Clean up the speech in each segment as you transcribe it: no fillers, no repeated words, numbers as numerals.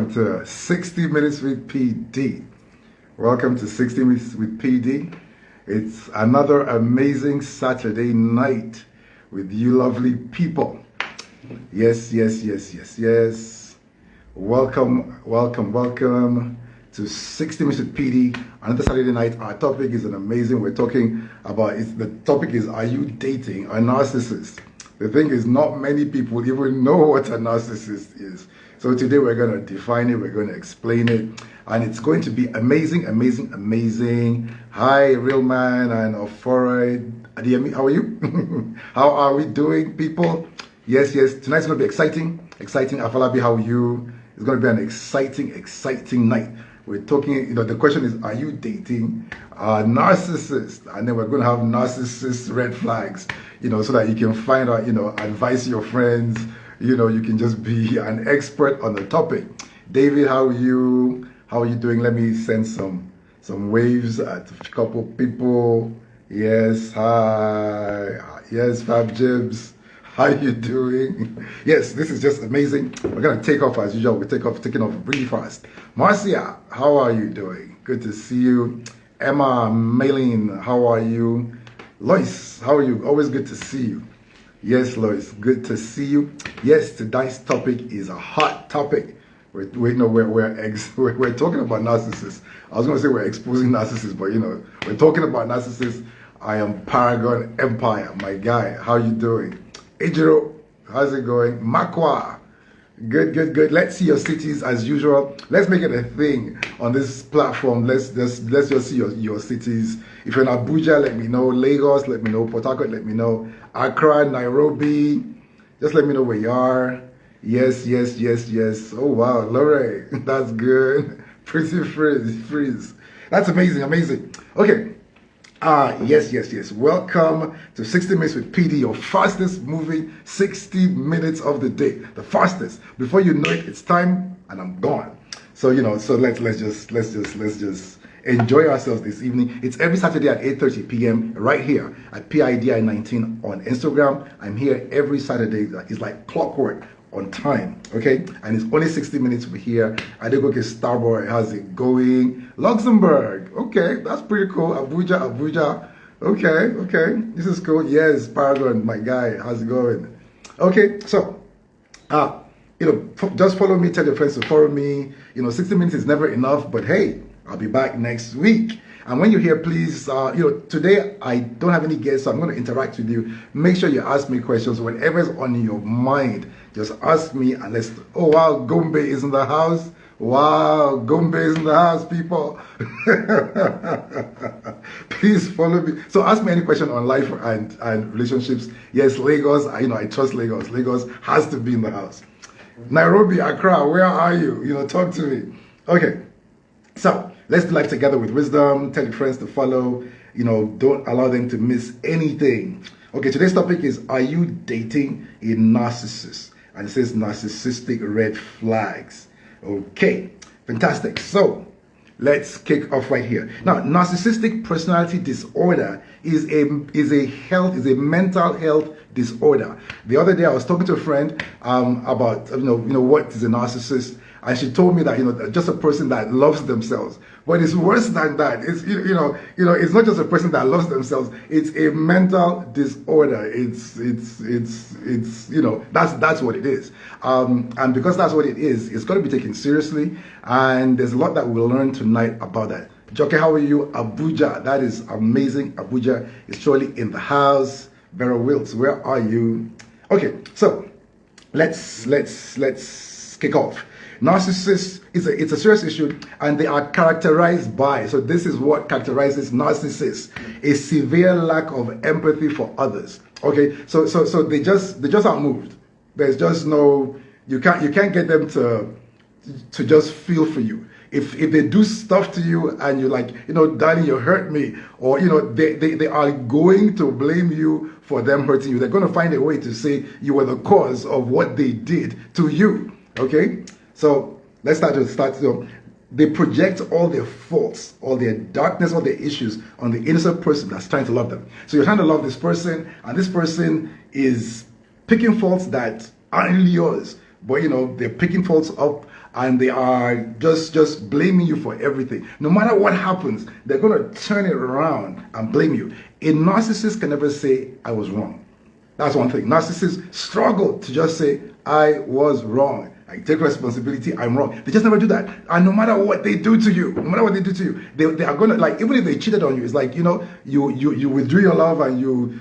welcome to 60 Minutes with PD. Welcome to 60 Minutes with PD. It's another amazing Saturday night with you lovely people. Yes. Welcome to 60 Minutes with PD. Another Saturday night. Our topic is we're talking about, the topic is, are you dating a narcissist? The thing is, not many people even know what a narcissist is. So today we're going to define it, we're going to explain it, and it's going to be amazing. Hi, real man and Ofora Adiyemi, how are you? How are we doing, people? Yes, tonight's going to be exciting. Afalabi, how are you? It's going to be an exciting night. We're talking, the question is, are you dating a narcissist? And then we're going to have narcissist red flags, so that you can find out, advise your friends, you can just be an expert on the topic. David, how are you? How are you doing? Let me send some waves at a couple people. Yes, hi. Yes, Fab Jibs. How you doing? Yes, this is just amazing. We're going to take off as usual. We're taking off really fast. Marcia, how are you doing? Good to see you. Emma, Maylene, how are you? Lois, how are you? Always good to see you. Yes, Lois, good to see you. Yes, today's topic is a hot topic. We're talking about narcissists. I was going to say we're exposing narcissists, but we're talking about narcissists. I am Paragon Empire, my guy. How you doing? Ejiro, how's it going? Makwa, good. Let's see your cities as usual. Let's make it a thing on this platform. Let's just see your cities. If you're in Abuja, let me know. Lagos, let me know. Port Harcourt, let me know. Accra, Nairobi, just let me know where you are. Yes. Oh wow, Lorraine, that's good. Pretty freeze. That's amazing. Okay. Yes. Welcome to 60 Minutes with PD, your fastest moving 60 minutes of the day. The fastest. Before you know it, it's time and I'm gone. So let's just enjoy ourselves this evening. It's every Saturday at 8:30 p.m. right here at PIDI19 on Instagram. I'm here every Saturday. It's like clockwork on time, okay? And it's only 60 minutes over here. Adegoke Starboy, how's it going? Luxembourg, okay, that's pretty cool. Abuja, okay, this is cool. Yes, Paragon, my guy, how's it going? Okay, so, just follow me, tell your friends to follow me. 60 minutes is never enough, but hey, I'll be back next week. And when you're here, please, today I don't have any guests, so I'm going to interact with you. Make sure you ask me questions. Whatever's on your mind, just ask me. And oh wow, Gombe is in the house. Wow, Gombe is in the house, people. Please follow me. So ask me any question on life and relationships. Yes, Lagos, I trust Lagos. Lagos has to be in the house. Nairobi, Accra, where are you? Talk to me. Okay, so let's do life together with wisdom. Tell your friends to follow. Don't allow them to miss anything. Okay, today's topic is, are you dating a narcissist? And it says narcissistic red flags. Okay, fantastic. So let's kick off right here. Now, narcissistic personality disorder is a mental health disorder. The other day I was talking to a friend about what is a narcissist. And she told me that, just a person that loves themselves. But it's worse than that. It's, it's not just a person that loves themselves. It's a mental disorder. That's what it is. And because that's what it is, it's got to be taken seriously. And there's a lot that we'll learn tonight about that. Joke, how are you? Abuja, that is amazing. Abuja is surely in the house. Vera Wilts, where are you? Okay, so let's kick off. Narcissists, it's a serious issue, and they are characterized by, so this is what characterizes narcissists, a severe lack of empathy for others. Okay, so they just aren't moved. There's just no, you can't get them to just feel for you. If they do stuff to you and you're like, darling, you hurt me, or they are going to blame you for them hurting you. They're going to find a way to say you were the cause of what they did to you. Okay. So let's start. They project all their faults, all their darkness, all their issues on the innocent person that's trying to love them. So you're trying to love this person, and this person is picking faults that aren't really yours. But they're picking faults up and they are just blaming you for everything. No matter what happens, they're going to turn it around and blame you. A narcissist can never say, I was wrong. That's one thing. Narcissists struggle to just say, I was wrong. I take responsibility, I'm wrong. They just never do that. And no matter what they do to you, they are gonna, like, even if they cheated on you, it's like, you withdrew your love and you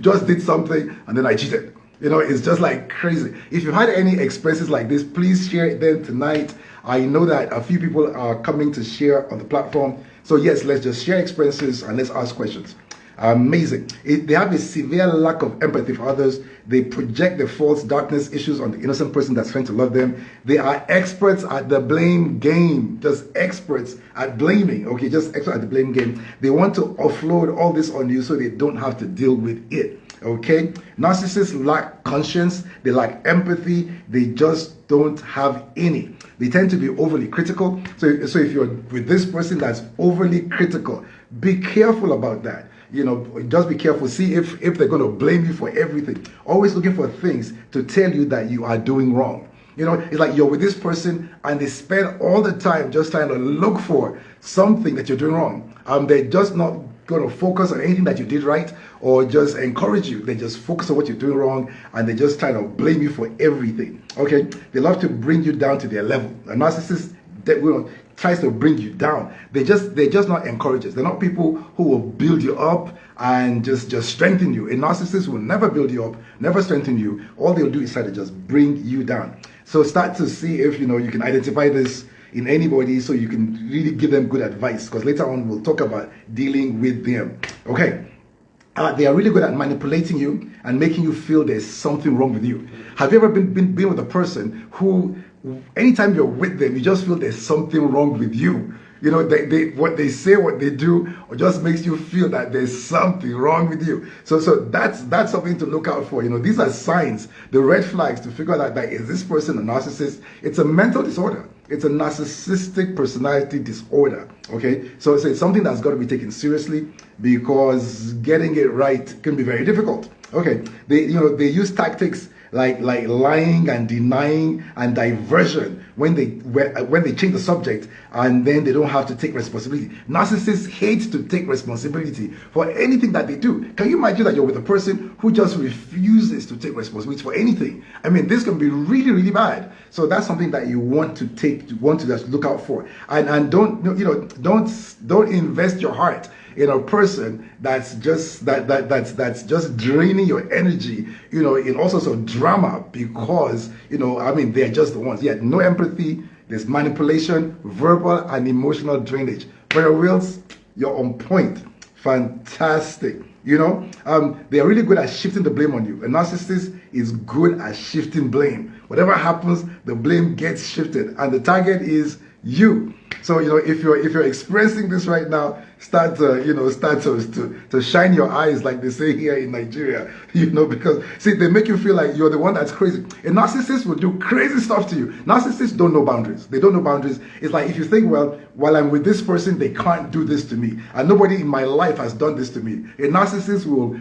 just did something and then I cheated. It's just like crazy. If you've had any experiences like this, please share them tonight. I know that a few people are coming to share on the platform. So yes, let's just share experiences and let's ask questions. Amazing. They have a severe lack of empathy for others. They project the false darkness issues on the innocent person that's trying to love them. They are experts at the blame game. Just experts at blaming. Okay, just experts at the blame game. They want to offload all this on you so they don't have to deal with it. Okay? Narcissists lack conscience. They lack empathy. They just don't have any. They tend to be overly critical. So if you're with this person that's overly critical, be careful about that. Just be careful. See if they're going to blame you for everything. Always looking for things to tell you that you are doing wrong. It's like you're with this person and they spend all the time just trying to look for something that you're doing wrong. They're just not going to focus on anything that you did right or just encourage you. They just focus on what you're doing wrong and they just try to blame you for everything. Okay? They love to bring you down to their level. A narcissist tries to bring you down. They're just not encouragers. They're not people who will build you up and just strengthen you. A narcissist will never build you up, never strengthen you. All they'll do is try to just bring you down. So start to see if you can identify this in anybody so you can really give them good advice, because later on we'll talk about dealing with them. Okay. They are really good at manipulating you and making you feel there's something wrong with you. Have you ever been with a person who, anytime you're with them, you just feel there's something wrong with you? What they say, what they do, or just makes you feel that there's something wrong with you. So that's something to look out for. These are signs, the red flags to figure out that is this person a narcissist? It's a mental disorder. It's a narcissistic personality disorder. Okay, so it's something that's got to be taken seriously, because getting it right can be very difficult. Okay, they use tactics like lying and denying and diversion when they change the subject, and then they don't have to take responsibility. Narcissists hate to take responsibility for anything that they do. Can you imagine that you're with a person who just refuses to take responsibility for anything? I mean, this can be really, really bad. So that's something that you want to just look out for, and don't invest your heart in a person that's just draining your energy, in all sorts of drama, because they're just the ones. Yeah, no empathy. There's manipulation, verbal and emotional drainage. Brother Wills, you're on point. Fantastic. They are really good at shifting the blame on you. A narcissist is good at shifting blame. Whatever happens, the blame gets shifted, and the target is you. So if you're experiencing this right now, start to shine your eyes, like they say here in Nigeria, because see, they make you feel like you're the one that's crazy. A narcissist will do crazy stuff to you. Narcissists don't know boundaries. They don't know boundaries. It's like, if you think, well, while I'm with this person, they can't do this to me, and nobody in my life has done this to me. A narcissist will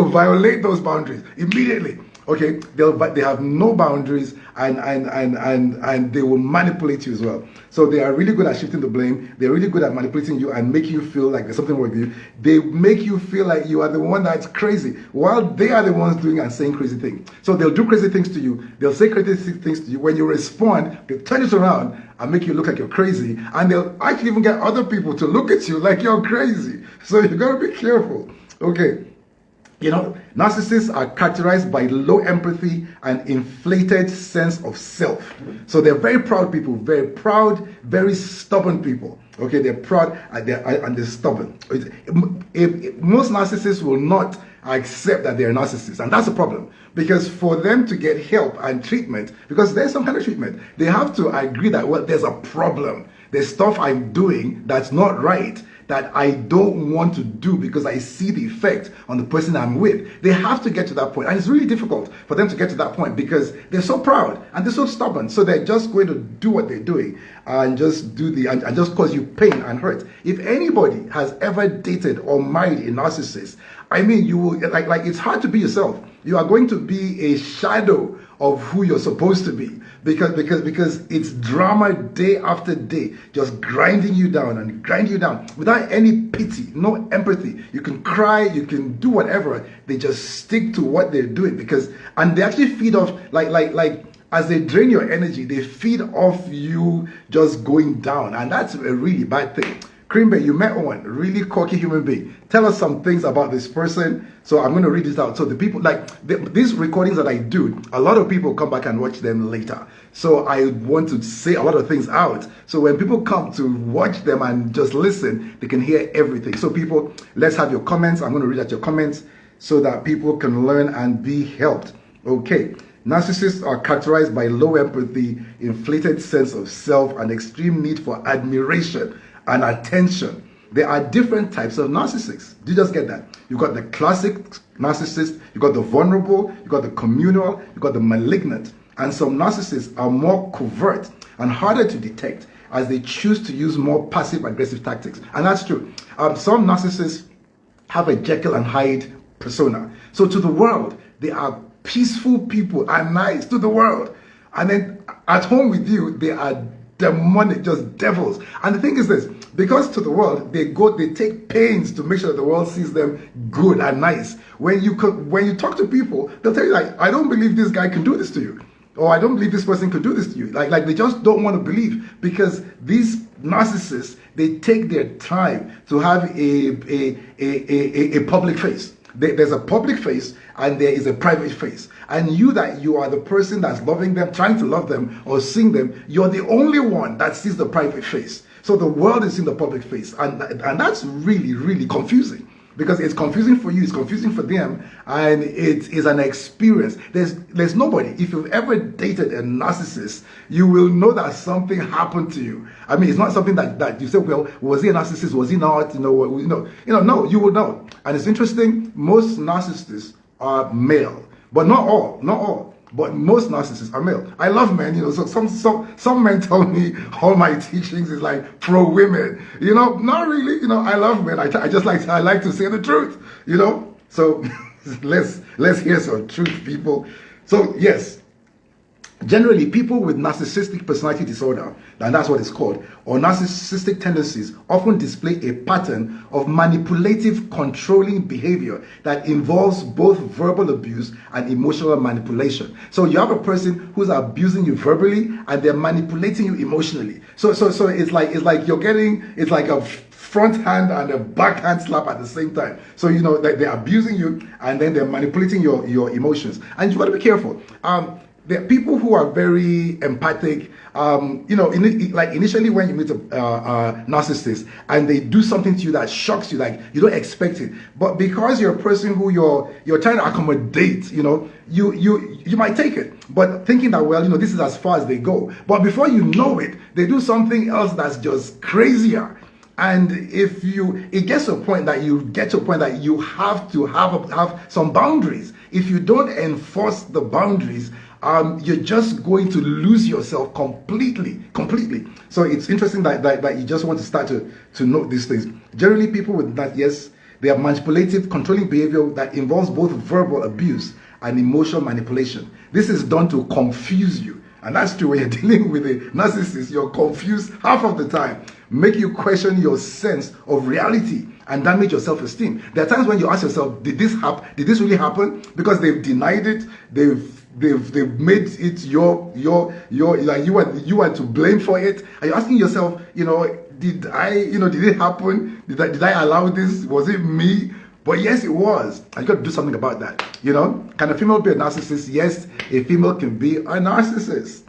violate those boundaries immediately. Okay, they have no boundaries, and they will manipulate you as well. So they are really good at shifting the blame. They're really good at manipulating you and making you feel like there's something wrong with you. They make you feel like you are the one that's crazy, while they are the ones doing and saying crazy things. So they'll do crazy things to you. They'll say crazy things to you. When you respond, they turn it around and make you look like you're crazy. And they'll actually even get other people to look at you like you're crazy. So you gotta be careful. Okay. Narcissists are characterized by low empathy and inflated sense of self. So they're very proud people, very proud, very stubborn people. Okay, they're proud and they're stubborn. Most narcissists will not accept that they're narcissists, and that's a problem, because for them to get help and treatment, because there's some kind of treatment, they have to agree that, well, there's a problem. There's stuff I'm doing that's not right, that I don't want to do because I see the effect on the person I'm with. They have to get to that point. And it's really difficult for them to get to that point because they're so proud and they're so stubborn. So they're just going to do what they're doing and just and just cause you pain and hurt. If anybody has ever dated or married a narcissist, I mean, you will, like it's hard to be yourself. You are going to be a shadow of who you're supposed to be, because it's drama day after day, just grinding you down and grinding you down without any pity, no empathy. You can cry, you can do whatever. They just stick to what they're doing, and they actually feed off, like as they drain your energy, they feed off you just going down, and that's a really bad thing. Creambe, you met one really cocky human being. Tell us some things about this person. So I'm going to read this out. So the people, these recordings that I do, a lot of people come back and watch them later. So I want to say a lot of things out. So when people come to watch them and just listen, they can hear everything. So people, let's have your comments. I'm going to read out your comments so that people can learn and be helped. Okay. Narcissists are characterized by low empathy, inflated sense of self, and extreme need for admiration and attention. There are different types of narcissists. Do you just get that? You got the classic narcissist, you got the vulnerable, you got the communal, you got the malignant. And some narcissists are more covert and harder to detect, as they choose to use more passive aggressive tactics. And that's true. Some narcissists have a Jekyll and Hyde persona. So to the world, they are peaceful people and nice to the world. And then at home with you, they are demonic, just devils. And the thing is this, because to the world, they take pains to make sure that the world sees them good and nice. When you talk to people, they'll tell you, like, I don't believe this guy can do this to you. Or I don't believe this person could do this to you. Like they just don't want to believe, because these narcissists, they take their time to have a public face. There's a public face and there is a private face. And you are the person that's loving them, trying to love them or seeing them, you're the only one that sees the private face. So the world is in the public face. And that's really, really confusing. Because it's confusing for you, it's confusing for them, and it is an experience. There's nobody. If you've ever dated a narcissist, you will know that something happened to you. I mean, it's not something that you say, well, was he a narcissist? Was he not? No, you will know. And it's interesting. Most narcissists are male, but not all. But most narcissists are male. I love men, so some men tell me all my teachings is like pro women. Not really. I love men. I like to say the truth. So let's hear some truth, people. So yes, generally people with narcissistic personality disorder, and that's what it's called, or narcissistic tendencies, often display a pattern of manipulative, controlling behavior that involves both verbal abuse and emotional manipulation. So you have a person who's abusing you verbally and they're manipulating you emotionally. So it's like you're getting, it's like a front hand and a backhand slap at the same time. So they're abusing you and then they're manipulating your emotions. And you got to be careful. There are people who are very empathic. Initially when you meet a narcissist and they do something to you that shocks you, like you don't expect it, but because you're a person who you're trying to accommodate, you might take it, but thinking that, well, this is as far as they go. But before you know it, they do something else that's just crazier. And it gets to a point that you have to have some boundaries. If you don't enforce the boundaries, you're just going to lose yourself completely. So it's interesting that you just want to start to note these things. Generally, people with that, yes, they have manipulative, controlling behavior that involves both verbal abuse and emotional manipulation. This is done to confuse you. And that's true. When you're dealing with a narcissist, you're confused half of the time, make you question your sense of reality and damage your self-esteem. There are times when you ask yourself, did this happen? Did this really happen? Because they've denied it. They've made it your like you are to blame for it. And you're asking yourself, did it happen? Did I allow this? Was it me? But yes, it was. And you got to do something about that. Can a female be a narcissist? Yes, a female can be a narcissist.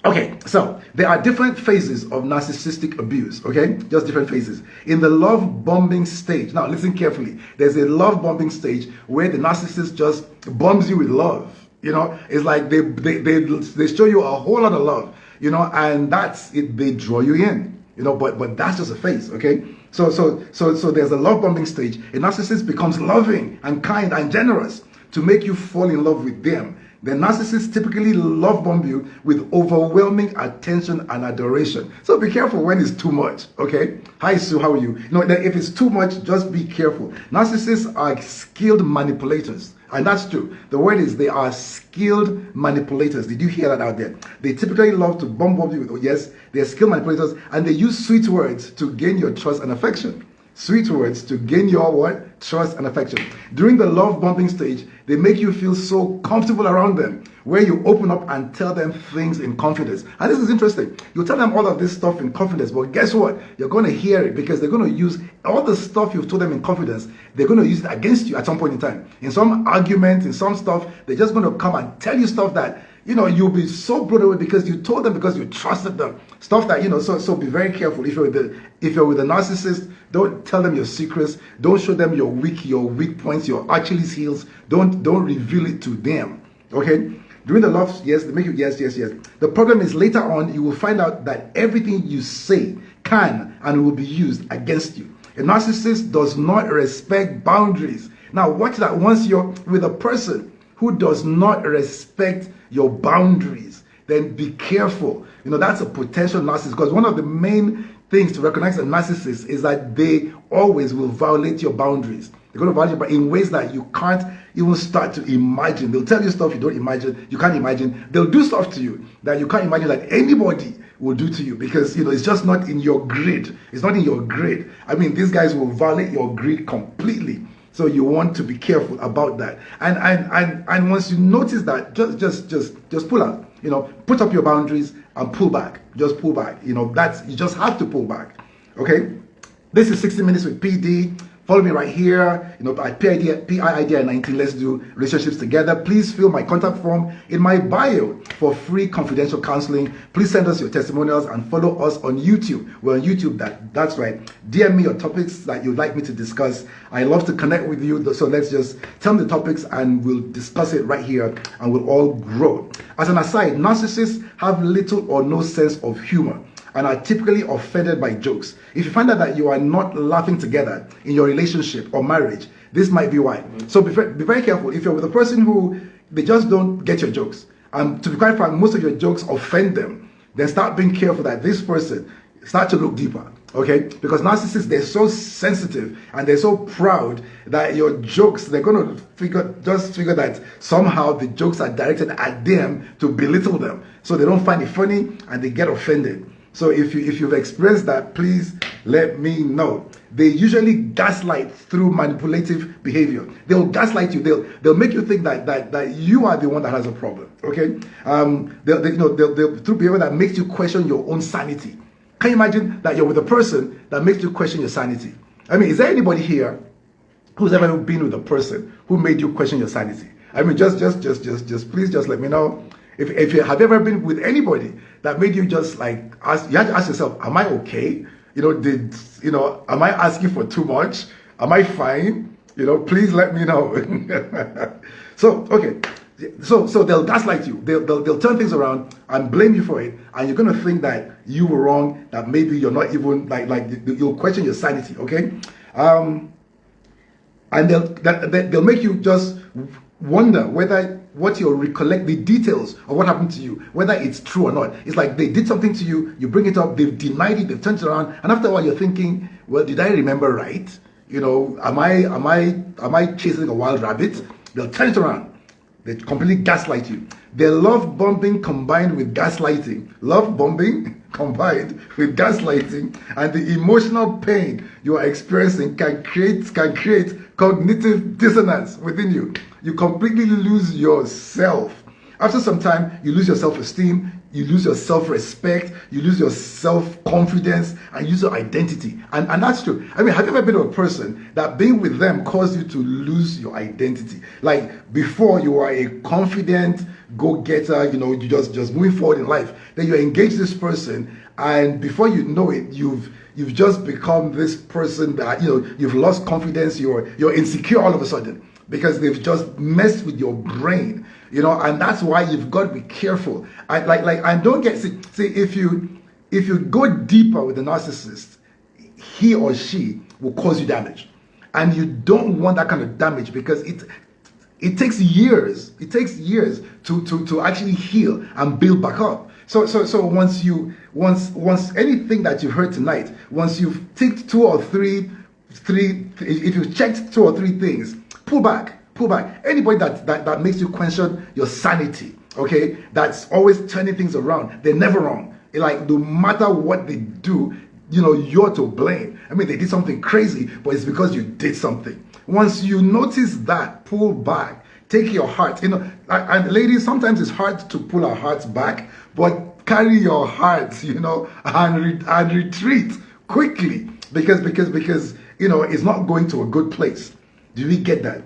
Okay, so there are different phases of narcissistic abuse, okay? Just different phases. In the love bombing stage, now listen carefully. There's a love bombing stage where the narcissist just bombs you with love. It's like they show you a whole lot of love, and that's it. They draw you in, but that's just a phase, okay? So there's a love bombing stage. A narcissist becomes loving and kind and generous to make you fall in love with them. The narcissists typically love bomb you with overwhelming attention and adoration. So be careful when it's too much, okay? Hi Sue, how are you? If it's too much, just be careful. Narcissists are skilled manipulators. And that's true. The word is they are skilled manipulators. Did you hear that out there? They typically love to bomb you with, yes, they're skilled manipulators, and they use sweet words to gain your trust and affection. Sweet words to gain your what? Trust and affection. During the love bombing stage, they make you feel so comfortable around them, where you open up and tell them things in confidence. And this is interesting. You tell them all of this stuff in confidence, but guess what? You're going to hear it, because they're going to use all the stuff you've told them in confidence. They're going to use it against you at some point in time. In some argument, in some stuff, they're just going to come and tell you stuff that, you know, you'll be so blown away because you told them, because you trusted them. Stuff that, you know, so be very careful. If you're with a narcissist, don't tell them your secrets. Don't show them your weak points, your Achilles heels. Don't reveal it to them. Okay? During the love, yes, they make you yes. The problem is later on, you will find out that everything you say can and will be used against you. A narcissist does not respect boundaries. Now, watch that. Once you're with a person who does not respect your boundaries, then be careful. You know, that's a potential narcissist, because one of the main things to recognize a narcissist is that they always will violate your boundaries. They're going to violate, but in ways that you can't even start to imagine. They'll tell you stuff you don't imagine, you can't imagine. They'll do stuff to you that you can't imagine that anybody will do to you, because, you know, it's just not in your grid. It's not in your grid. I mean, these guys will violate your grid completely. So you want to be careful about that. And once you notice that, just pull out. You know, put up your boundaries and pull back. Just pull back. You know, you just have to pull back. Okay? This is 60 Minutes with PD. Follow me right here, you know, at PIIDI19. Let's do relationships together. Please fill my contact form in my bio for free confidential counseling. Please send us your testimonials and follow us on YouTube. We're on YouTube, that's right. DM me your topics that you'd like me to discuss. I love to connect with you, so let's just tell me the topics and we'll discuss it right here and we'll all grow. As an aside, narcissists have little or no sense of humor and are typically offended by jokes. If you find out that you are not laughing together in your relationship or marriage, this might be why. So be very careful. If you're with a person who they just don't get your jokes, and to be quite frank, most of your jokes offend them, then start being careful that this person start to look deeper. Okay? Because narcissists, they're so sensitive and they're so proud that your jokes, they're going to figure that somehow the jokes are directed at them to belittle them. So they don't find it funny and they get offended. So if you've experienced that, please let me know. They usually gaslight through manipulative behavior. They'll gaslight you. They'll make you think that you are the one that has a problem. Okay? They'll through behavior that makes you question your own sanity. Can you imagine that you're with a person that makes you question your sanity? I mean, is there anybody here who's ever been with a person who made you question your sanity? I mean, just please just let me know. If you have ever been with anybody that made you just like you have to ask yourself, am I okay? You know, am I asking for too much? Am I fine? You know, please let me know. So, okay. So they'll gaslight you. They'll turn things around and blame you for it, and you're gonna think that you were wrong, that maybe you're not even like you'll question your sanity, okay? And they'll make you just wonder whether what you recollect, the details of what happened to you, whether it's true or not. It's like they did something to you, you bring it up, they've denied it, they've turned it around, and after a while you're thinking, well, did I remember right? You know, am I chasing a wild rabbit? They'll turn it around. They completely gaslight you. Their love bombing combined with gaslighting. Love bombing combined with gaslighting and the emotional pain you are experiencing can create cognitive dissonance within you. You completely lose yourself. After some time, you lose your self-esteem, you lose your self-respect, you lose your self-confidence, and you lose your identity. And that's true. I mean, have you ever been with a person that being with them caused you to lose your identity? Like before, you were a confident go-getter, you know, you just moving forward in life. Then you engage this person, and before you know it, you've just become this person that, you know, you've lost confidence, you're insecure all of a sudden, because they've just messed with your brain, you know, and that's why you've got to be careful. And don't get see if you go deeper with the narcissist, he or she will cause you damage, and you don't want that kind of damage, because it takes years. It takes years to actually heal and build back up. So once anything that you've heard tonight, once you've ticked two or three, if you've checked two or three things, pull back Pull back. Anybody that makes you question your sanity, okay, that's always turning things around, they're never wrong. Like, no matter what they do, you're to blame. I mean, they did something crazy, but it's because you did something. Once you notice that, pull back. Take your heart. And ladies, sometimes it's hard to pull our hearts back, but carry your hearts, and retreat quickly because it's not going to a good place. Do we get that?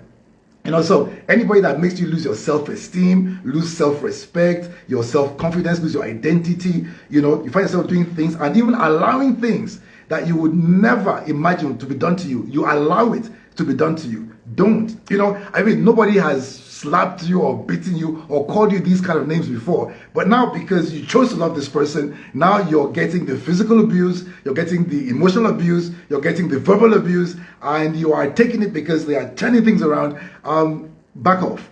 So anybody that makes you lose your self-esteem, lose self-respect, your self-confidence, lose your identity, you find yourself doing things and even allowing things that you would never imagine to be done to you. You allow it to be done to you. Don't. Nobody has slapped you or beaten you or called you these kind of names before. But now, because you chose to love this person, now you're getting the physical abuse, you're getting the emotional abuse, you're getting the verbal abuse, and you are taking it because they are turning things around. Back off.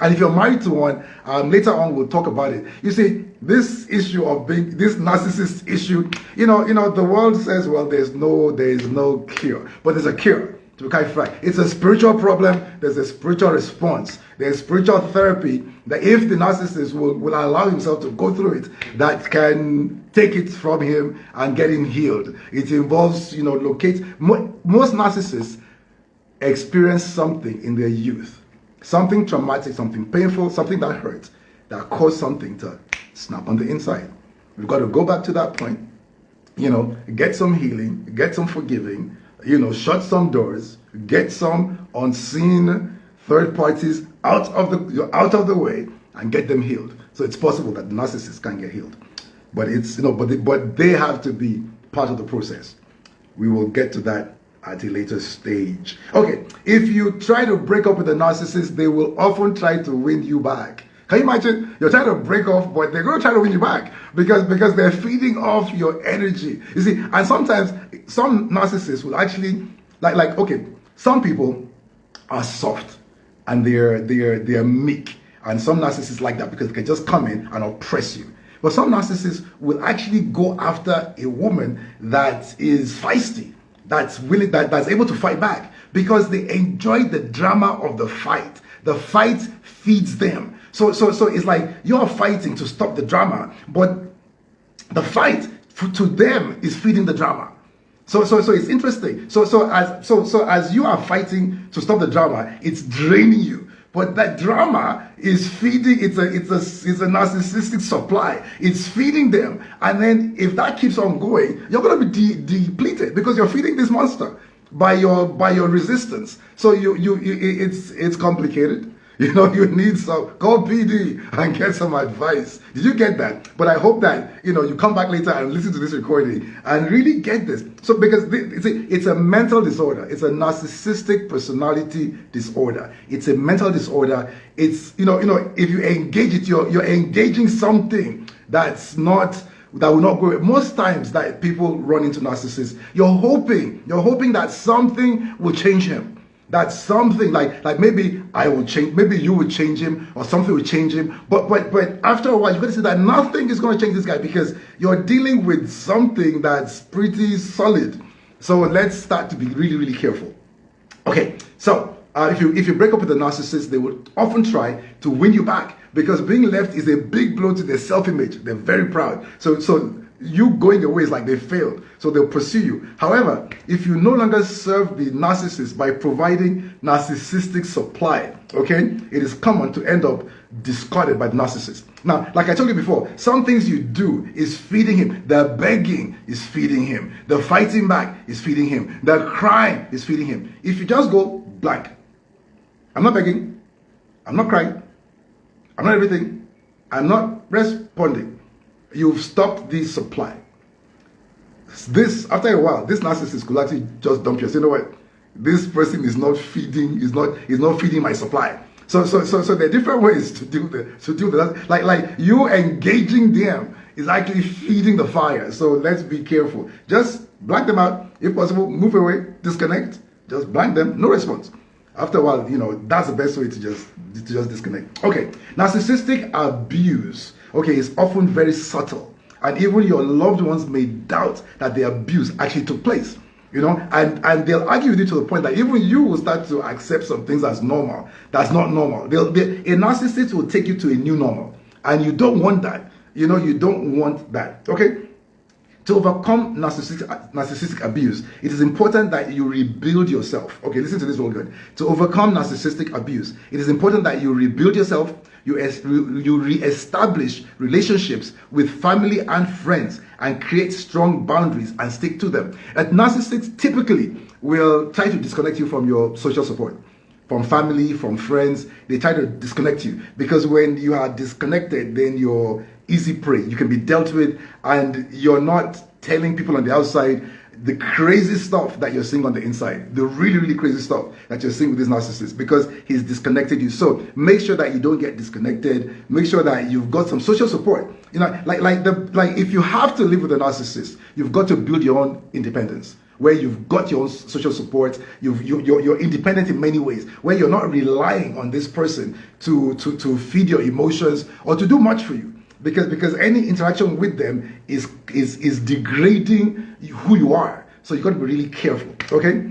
And if you're married to one, later on we'll talk about it. You see, this issue of being this narcissist issue, the world says, well, there is no cure, but there's a cure. To be quite frank, it's a spiritual problem. There's a spiritual response. There's spiritual therapy that if the narcissist will allow himself to go through it, that can take it from him and get him healed. It involves, most narcissists experience something in their youth, something traumatic, something painful, something that hurt, that caused something to snap on the inside. We've got to go back to that point, get some healing, get some forgiving, shut some doors, get some unseen third parties out of the way and get them healed. So it's possible that the narcissist can get healed, but but they have to be part of the process. We will get to that at a later stage. Okay, if you try to break up with a narcissist, they will often try to win you back. Can you imagine? You're trying to break off, but they're going to try to win you back because they're feeding off your energy. You see, and sometimes some narcissists will actually okay, some people are soft and they're meek, and some narcissists like that because they can just come in and oppress you. But some narcissists will actually go after a woman that is feisty, that's willing, that's able to fight back because they enjoy the drama of the fight. The fight feeds them. So it's like you're fighting to stop the drama, but the fight to them is feeding the drama. So it's interesting. So as you are fighting to stop the drama, it's draining you. But that drama is feeding. It's a narcissistic supply. It's feeding them, and then if that keeps on going, you're going to be depleted because you're feeding this monster by your resistance. So it's complicated. You need some, call PD and get some advice. Did you get that? But I hope that, you come back later and listen to this recording and really get this. So because it's a mental disorder. It's a narcissistic personality disorder. It's a mental disorder. It's, if you engage it, you're engaging something that will not go. Most times that people run into narcissists, you're hoping that something will change him. That something like maybe I will change, maybe you will change him, or something will change him. But after a while, you're going to see that nothing is going to change this guy because you're dealing with something that's pretty solid. So let's start to be really, really careful. Okay, so if you break up with a narcissist, they will often try to win you back because being left is a big blow to their self-image. They're very proud. So you going away is like they failed, so they'll pursue you. However, if you no longer serve the narcissist by providing narcissistic supply, okay, it is common to end up discarded by the narcissist. Now, like I told you before, some things you do is feeding him. The begging is feeding him. The fighting back is feeding him. The crying is feeding him. If you just go blank, I'm not begging, I'm not crying, I'm not everything, I'm not responding, you've stopped the supply. After a while, this narcissist could actually just dump you. So you know what? This person is not feeding, is not feeding my supply. So there are different ways to do that. Like you engaging them is actually feeding the fire. So let's be careful. Just blank them out. If possible, move away, disconnect. Just blank them, no response. After a while, that's the best way to just disconnect. Okay, narcissistic abuse, okay, is often very subtle. And even your loved ones may doubt that the abuse actually took place. You know, and they'll argue with you to the point that even you will start to accept some things as normal. That's not normal. A narcissist will take you to a new normal, and you don't want that. You know, you don't want that. Okay. To overcome narcissistic abuse, it is important that you rebuild yourself. Okay, listen to this real good. To overcome narcissistic abuse, it is important that you rebuild yourself, you re-establish relationships with family and friends, and create strong boundaries and stick to them. And narcissists typically will try to disconnect you from your social support, from family, from friends. They try to disconnect you because when you are disconnected, then you're easy prey. You can be dealt with, and you're not telling people on the outside the crazy stuff that you're seeing on the inside, the really, really crazy stuff that you're seeing with this narcissist, because he's disconnected you. So make sure that you don't get disconnected. Make sure that you've got some social support. You know, like if you have to live with a narcissist, you've got to build your own independence, where you've got your own social support, you're independent in many ways, where you're not relying on this person to feed your emotions or to do much for you. Because any interaction with them is degrading who you are. So you got to be really careful, okay?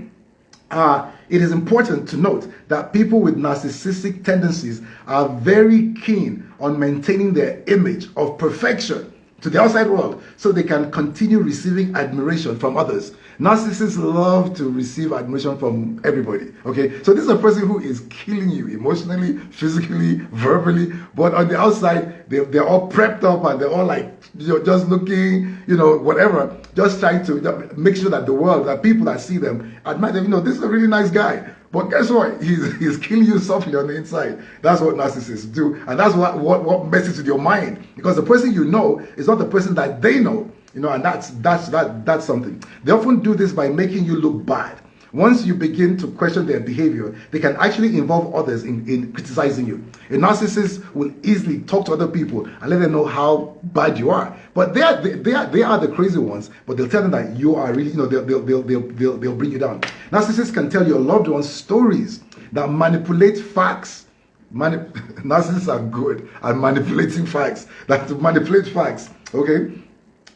It is important to note that people with narcissistic tendencies are very keen on maintaining their image of perfection to the outside world so they can continue receiving admiration from others. Narcissists love to receive admiration from everybody, okay? So this is a person who is killing you emotionally, physically, verbally, but on the outside, they're all prepped up and they're all like, just looking, whatever, just trying to make sure that the world, that people that see them admire them, this is a really nice guy. But guess what? He's killing you softly on the inside. That's what narcissists do. And that's what messes with your mind. Because the person you know is not the person that they know. And that's something. They often do this by making you look bad. Once you begin to question their behavior, they can actually involve others in criticizing you. A narcissist will easily talk to other people and let them know how bad you are. But they are the crazy ones. But they'll tell them that you are really, they'll bring you down. Narcissists can tell your loved ones stories that manipulate facts. Narcissists are good at manipulating facts. To manipulate facts, okay?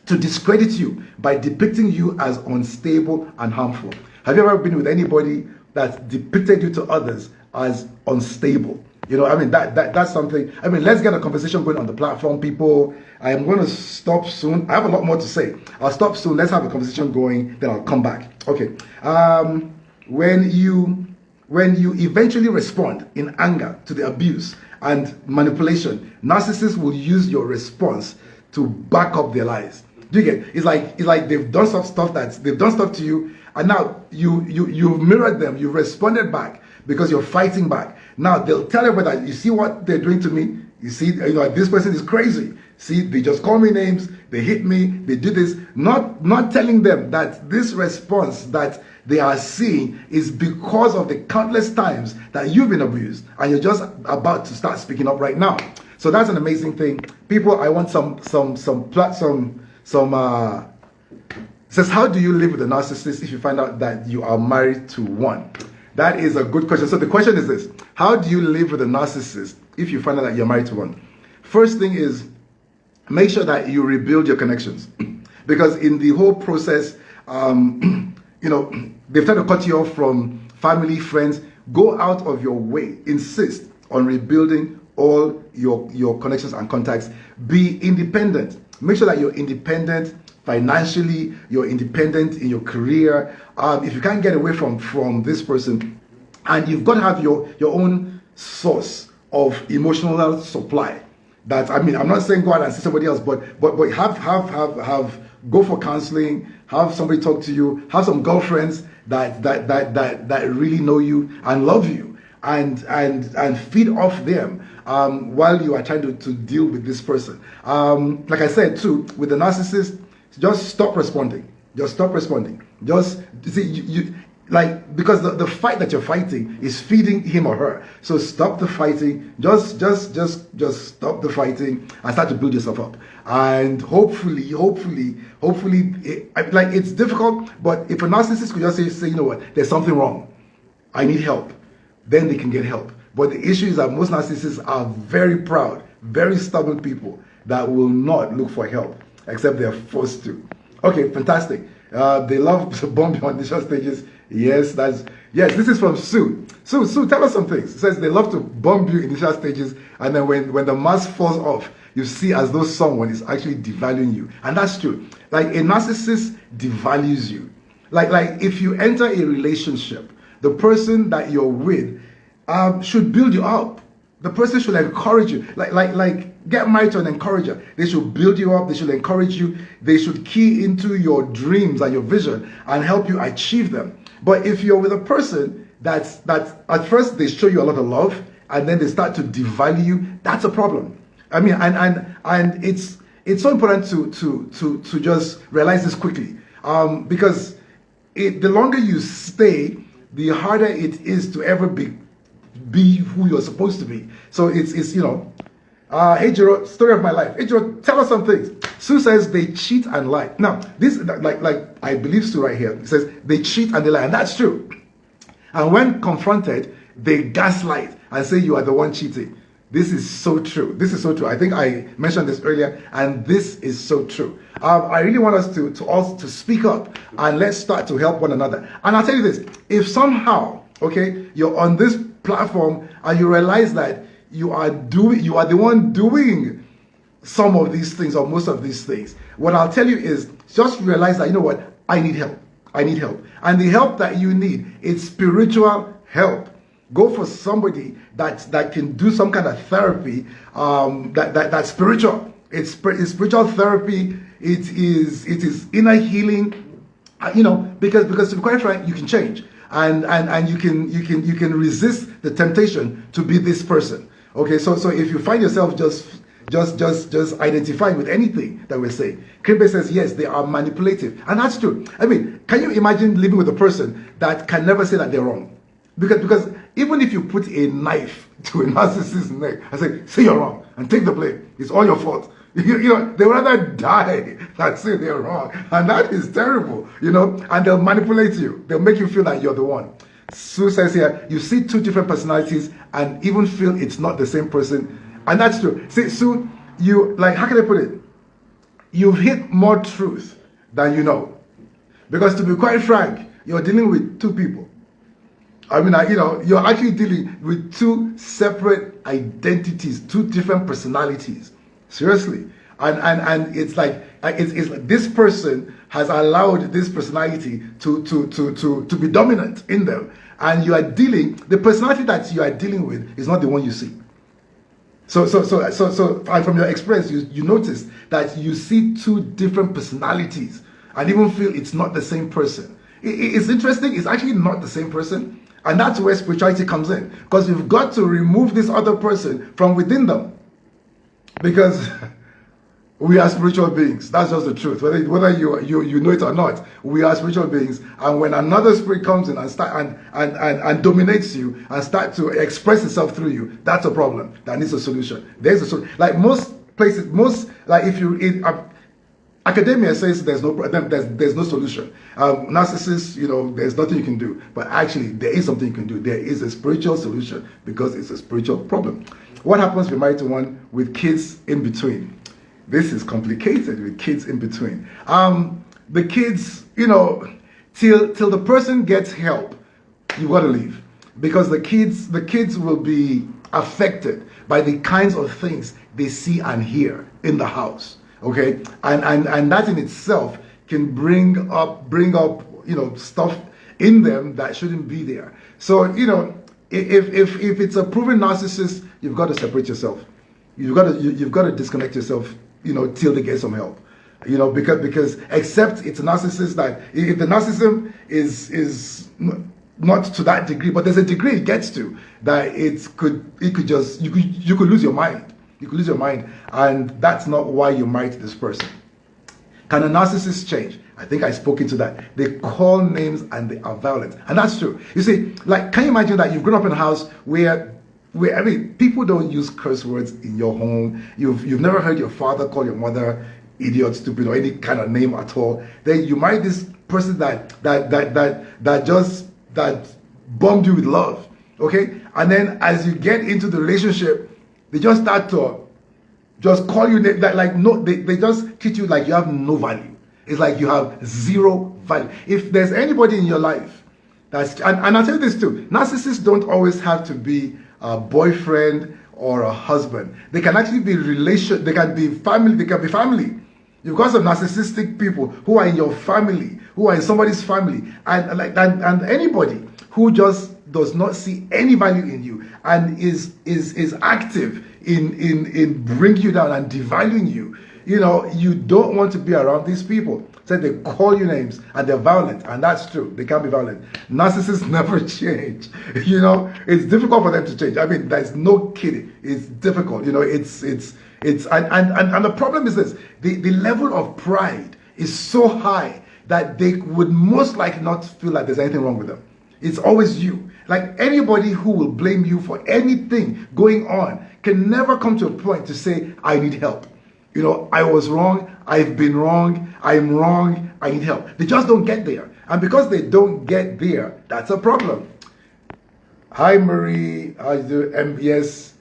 To discredit you by depicting you as unstable and harmful. Have you ever been with anybody that depicted you to others as unstable? That's something. Let's get a conversation going on the platform, people. I am going to stop soon. I have a lot more to say. I'll stop soon. Let's have a conversation going, then I'll come back. Okay. When you eventually respond in anger to the abuse and manipulation, narcissists will use your response to back up their lies. Do you get? It's like they've done some stuff they've done stuff to you, and now you've mirrored them, you've responded back because you're fighting back. Now they'll tell everybody that, you see what they're doing to me? You see, this person is crazy. See, they just call me names, they hit me, they do this. Not telling them that this response that they are seeing is because of the countless times that you've been abused, and you're just about to start speaking up right now. So that's an amazing thing. People, I want says, how do you live with a narcissist if you find out that you are married to one? That is a good question. So the question is this: how do you live with a narcissist if you find out that you're married to one? First thing is, make sure that you rebuild your connections. Because in the whole process, they've tried to cut you off from family, friends. Go out of your way. Insist on rebuilding all your connections and contacts. Be independent. Make sure that you're independent financially, you're independent in your career. If you can't get away from this person, and you've got to have your own source of emotional supply. I'm not saying go out and see somebody else, but have go for counseling, have somebody talk to you, have some girlfriends that really know you and love you, and feed off them while you are trying to deal with this person. Like I said too, with the narcissist, just stop responding. Just stop responding. Just see because the fight that you're fighting is feeding him or her. So stop the fighting. Just stop the fighting and start to build yourself up. And hopefully, it's difficult, but if a narcissist could just say, you know what, there's something wrong, I need help, then they can get help. But the issue is that most narcissists are very proud, very stubborn people that will not look for help except they're forced to. Okay, fantastic. They love to bomb you on initial stages. Yes, yes. This is from Sue. Sue, tell us some things. It says they love to bomb you in initial stages, and then when the mask falls off, you see as though someone is actually devaluing you, and that's true. Like a narcissist devalues you. Like if you enter a relationship, the person that you're with should build you up. The person should encourage you. Like get married to an encourager. They should build you up. They should encourage you. They should key into your dreams and your vision and help you achieve them. But if you're with a person that at first they show you a lot of love and then they start to devalue you, that's a problem. I mean, and it's so important to just realize this quickly, because the longer you stay, the harder it is to ever be who you're supposed to be. So it's hey Jiro, story of my life. Hey Jiro, tell us some things. Sue says they cheat and lie. Now this like I believe Sue right here. It says they cheat and they lie, and that's true. And when confronted, they gaslight and say you are the one cheating. This is so true. This is so true. I think I mentioned this earlier, and this is so true. I really want us to speak up and let's start to help one another. And I'll tell you this: if somehow, okay, you're on this platform and you realize that you are the one doing some of these things or most of these things, what I'll tell you is just realize that, you know what, I need help. I need help. And the help that you need is spiritual help. Go for somebody that can do some kind of therapy that's spiritual. It's spiritual therapy. It is inner healing. Because to be quite frank, you can change and you can resist the temptation to be this person. Okay, so if you find yourself just identifying with anything that we're saying, Kimbe says yes, they are manipulative, and that's true. I mean, can you imagine living with a person that can never say that they're wrong? Because even if you put a knife to a narcissist's neck and say you're wrong and take the blame, it's all your fault. They would rather die than say they're wrong, and that is terrible. And they'll manipulate you. They'll make you feel like you're the one. Sue says here, you see two different personalities and even feel it's not the same person, and that's true. See, Sue, how can I put it? You've hit more truth than you know, because to be quite frank, you're dealing with two people. I mean, you're actually dealing with two separate identities, two different personalities. Seriously. And it's like this person has allowed this personality to be dominant in them. And the personality that you are dealing with is not the one you see. So from your experience, you notice that you see two different personalities and even feel it's not the same person. It's interesting, it's actually not the same person. And that's where spirituality comes in, because you've got to remove this other person from within them, because we are spiritual beings. That's just the truth. Whether you know it or not, we are spiritual beings. And when another spirit comes in and start and dominates you and start to express itself through you, that's a problem that needs a solution. There's a solution. Like most places, if you in academia says there's no solution. Narcissists, there's nothing you can do. But actually, there is something you can do. There is a spiritual solution, because it's a spiritual problem. What happens if you're married to one with kids in between? This is complicated with kids in between. The kids, till the person gets help, you've got to leave, because the kids will be affected by the kinds of things they see and hear in the house. Okay, and that in itself can bring up stuff in them that shouldn't be there. So if it's a proven narcissist, you've got to separate yourself. You've got to disconnect yourself. Till they get some help. Because except it's a narcissist, that if the narcissism is not to that degree, but there's a degree it gets to that you could lose your mind. You could lose your mind, and that's not why you married this person. Can a narcissist change? I think I spoke into that. They call names and they are violent, and that's true. You see, can you imagine that you've grown up in a house where people don't use curse words in your home. You've never heard your father call your mother idiot, stupid, or any kind of name at all. Then you marry this person that bombed you with love. Okay? And then as you get into the relationship, they just start to just call you they just treat you like you have no value. It's like you have zero value. If there's anybody in your life and I'll tell you this too, narcissists don't always have to be a boyfriend or a husband. They can actually be they can be family. You've got some narcissistic people who are in your family, who are in somebody's family, and anybody who just does not see any value in you and is active in bringing you down and devaluing you. You don't want to be around these people. So they call you names and they're violent, and that's true. They can be violent. Narcissists never change. It's difficult for them to change. I mean, there's no kidding. It's difficult. And the problem is this: the level of pride is so high that they would most likely not feel like there's anything wrong with them. It's always you. Like, anybody who will blame you for anything going on can never come to a point to say, I need help. I was wrong, I've been wrong, I'm wrong, I need help. They just don't get there. And because they don't get there, that's a problem. Hi, Marie. How you doing? Yes,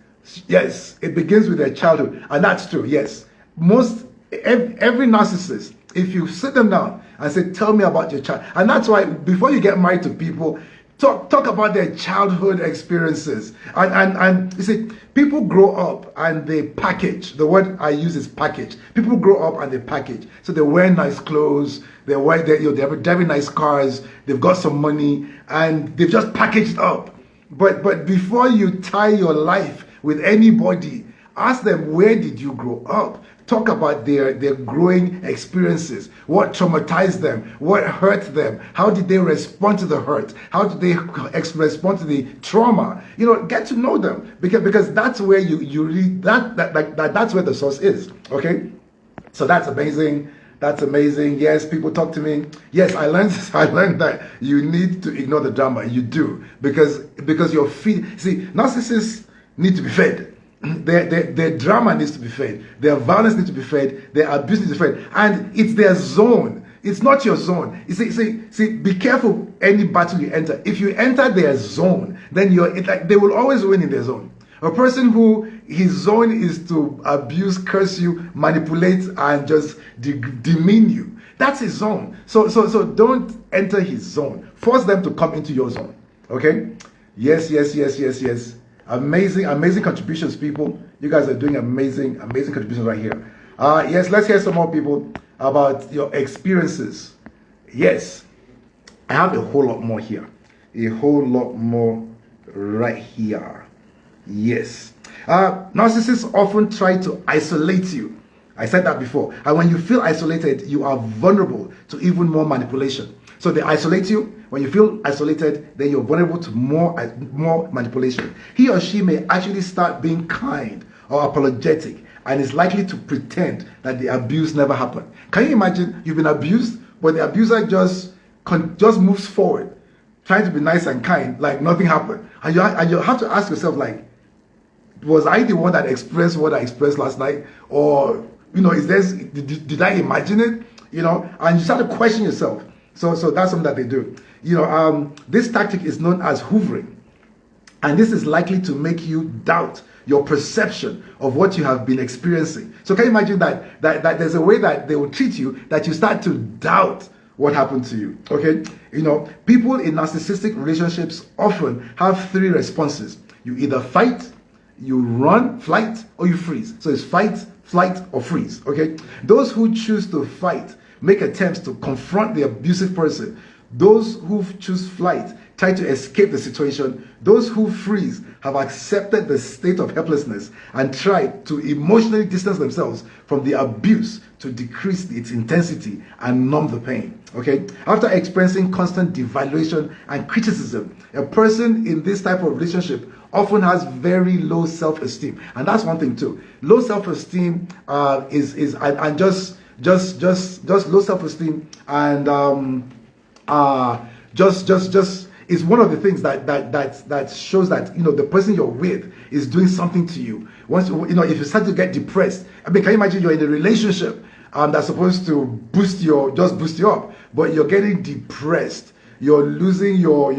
it begins with their childhood. And that's true, yes. Every narcissist, if you sit them down and say, tell me about your child. And that's why before you get married to people, talk about their childhood experiences. And you see, people grow up and they package. The word I use is package. People grow up and they package. So they wear nice clothes, they have very nice cars, they've got some money, and they've just packaged up. But before you tie your life with anybody, ask them, where did you grow up? Talk about their growing experiences. What traumatized them? What hurt them? How did they respond to the hurt? How did they respond to the trauma? Get to know them, because that's where you read that's where the source is. Okay, so that's amazing. That's amazing. Yes, people talk to me. Yes, I learned that you need to ignore the drama. You do, because your feed. See, narcissists need to be fed. Their drama needs to be fed. Their violence needs to be fed. Their abuse needs to be fed. And it's their zone. It's not your zone. You see, be careful any battle you enter. If you enter their zone, then they will always win in their zone. A person who his zone is to abuse, curse you, manipulate, and just demean you. That's his zone. So don't enter his zone. Force them to come into your zone. Okay? Yes. Amazing contributions, people. You guys are doing amazing contributions right here. Yes, let's hear some more, people, about your experiences. Yes, I have a whole lot more here. A whole lot more right here. Yes. Narcissists often try to isolate you. I said that before. And when you feel isolated, you are vulnerable to even more manipulation. So they isolate you. When you feel isolated, then you're vulnerable to more manipulation. He or she may actually start being kind or apologetic and is likely to pretend that the abuse never happened. Can you imagine you've been abused, but the abuser just moves forward, trying to be nice and kind, like nothing happened. And you have to ask yourself, like, was I the one that expressed what I expressed last night? Or, did I imagine it? And you start to question yourself. So that's something that they do. This tactic is known as hoovering. And this is likely to make you doubt your perception of what you have been experiencing. So can you imagine that there's a way that they will treat you that you start to doubt what happened to you. Okay? People in narcissistic relationships often have three responses. You either fight, you run, flight, or you freeze. So it's fight, flight, or freeze. Okay? Those who choose to fight make attempts to confront the abusive person. Those who choose flight try to escape the situation. Those who freeze have accepted the state of helplessness and try to emotionally distance themselves from the abuse to decrease its intensity and numb the pain. Okay? After experiencing constant devaluation and criticism, a person in this type of relationship often has very low self-esteem. And that's one thing too. Low self-esteem is low self-esteem and just is one of the things that shows that the person you're with is doing something to you. Once if you start to get depressed, can you imagine you're in a relationship that's supposed to boost you up, but you're getting depressed, you're losing your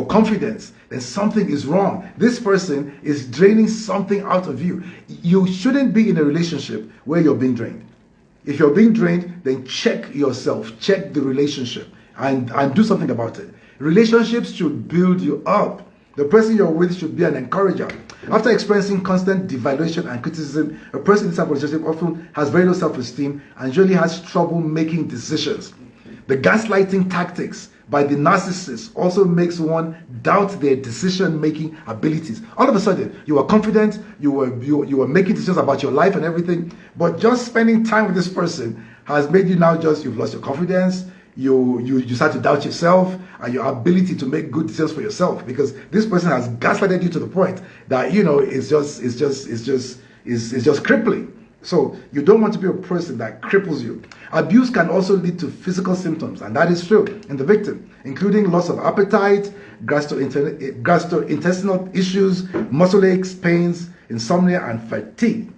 confidence, then something is wrong. This person is draining something out of you. You shouldn't be in a relationship where you're being drained. If you're being drained, then check yourself, check the relationship, and do something about it. Relationships should build you up. The person you're with should be an encourager. After experiencing constant devaluation and criticism, a person in this type of relationship often has very low self-esteem and usually has trouble making decisions. The gaslighting tactics by the narcissist also makes one doubt their decision-making abilities. All of a sudden, you were confident, you were making decisions about your life and everything, but just spending time with this person has made you now you've lost your confidence. You start to doubt yourself and your ability to make good decisions for yourself, because this person has gaslighted you to the point that it's just crippling. So you don't want to be a person that cripples you. Abuse can also lead to physical symptoms, and that is true in the victim, including loss of appetite, gastrointestinal issues, muscle aches, pains, insomnia, and fatigue.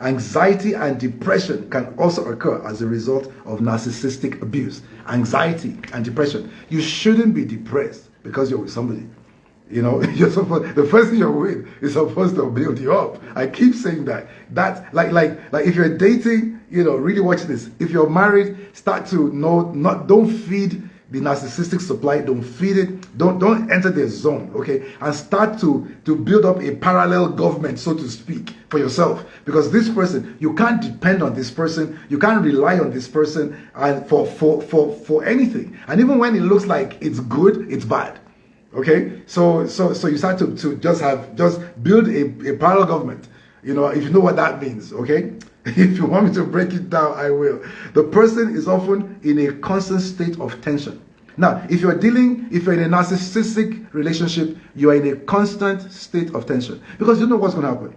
Anxiety and depression can also occur as a result of narcissistic abuse. Anxiety and depression. You shouldn't be depressed because you're with somebody. The person you're with is supposed to build you up. I keep saying that. That's like if you're dating, really watch this. If you're married, start to don't feed the narcissistic supply, don't feed it, don't enter their zone, okay? And start to build up a parallel government, so to speak, for yourself. Because this person, you can't depend on this person, you can't rely on this person and for anything. And even when it looks like it's good, it's bad. Okay? So you start to just build a parallel government. If you know what that means, okay? If you want me to break it down, I will. The person is often in a constant state of tension. Now, if you're in a narcissistic relationship, you are in a constant state of tension because you know what's going to happen.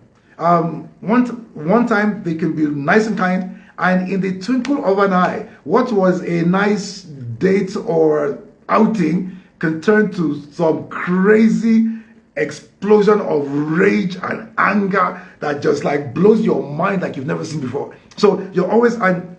One time they can be nice and kind, and in the twinkle of an eye, what was a nice date or outing can turn to some crazy explosion of rage and anger that just blows your mind like you've never seen before. So you're always, and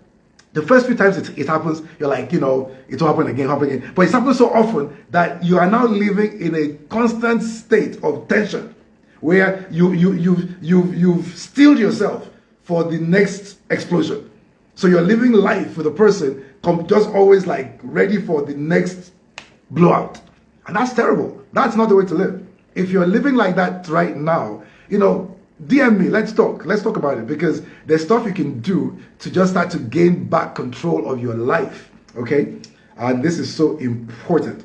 the first few times it happens, you're like, it will happen again. But it's happening so often that you are now living in a constant state of tension where you've steeled yourself for the next explosion. So you're living life with a person just always ready for the next blowout. And that's terrible. That's not the way to live. If you're living like that right now, DM me, let's talk about it, because there's stuff you can do to just start to gain back control of your life, okay? And this is so important.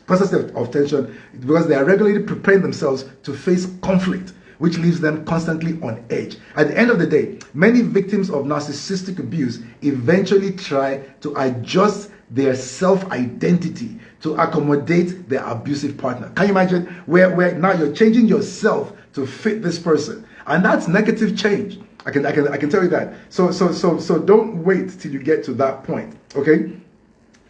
Constant of tension, because they are regularly preparing themselves to face conflict, which leaves them constantly on edge. At the end of the day, many victims of narcissistic abuse eventually try to adjust their self-identity to accommodate their abusive partner. Can you imagine where now you're changing yourself to fit this person? And that's negative change. I can tell you that. So don't wait till you get to that point, okay?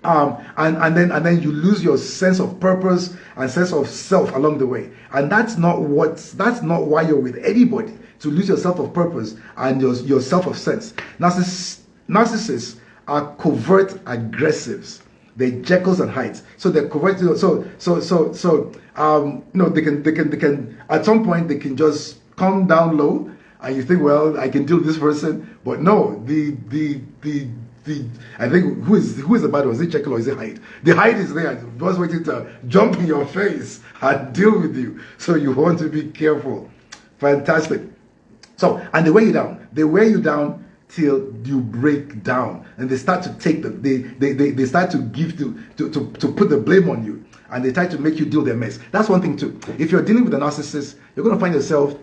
And then you lose your sense of purpose and sense of self along the way. And that's not why you're with anybody, to lose your sense of purpose and your self of sense. Narcissists are covert aggressives. They're Jekylls and Hydes. So they're covert. They can at some point they can just come down low, and you think, well, I can deal with this person. But no, I think who is the bad one? Is it Jekyll or is it Hyde? The Hyde is there, just waiting to jump in your face and deal with you. So you want to be careful. Fantastic. So, and they wear you down till you break down, and they start to take they start to give to put the blame on you, and they try to make you deal their mess. That's one thing too. If you're dealing with a narcissist, you're going to find yourself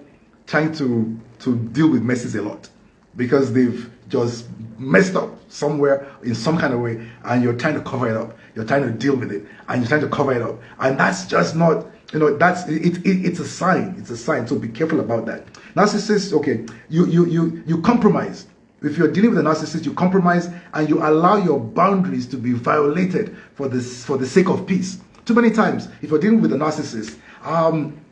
trying to deal with messes a lot, because they've just messed up somewhere in some kind of way, and you're trying to cover it up. You're trying to deal with it, and you're trying to cover it up, and that's just not, that's it's a sign. It's a sign. So be careful about that. Narcissists, okay, you compromise. If you're dealing with a narcissist, you compromise and you allow your boundaries to be violated for the sake of peace. Too many times, if you're dealing with a narcissist,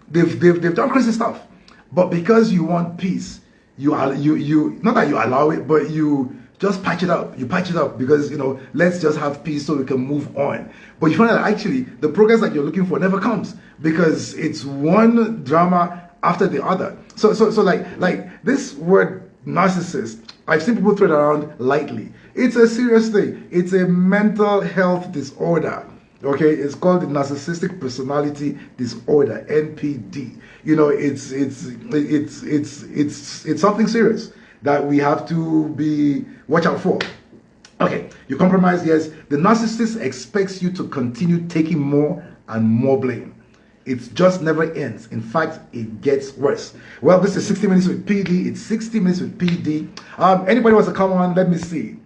they've done crazy stuff, but because you want peace, you not that you allow it, but you just patch it up. You patch it up because let's just have peace so we can move on. But you find that actually the progress that you're looking for never comes, because it's one drama after the other. So like this word narcissist, I've seen people throw it around lightly. It's a serious thing. It's a mental health disorder. Okay, it's called the Narcissistic Personality Disorder, NPD. You know, it's something serious that we have to be watch out for. Okay, you compromise, yes. The narcissist expects you to continue taking more and more blame. It just never ends. In fact, it gets worse. Well, this is 60 Minutes with PD. It's 60 Minutes with PD. Anybody wants to come on? Let me see.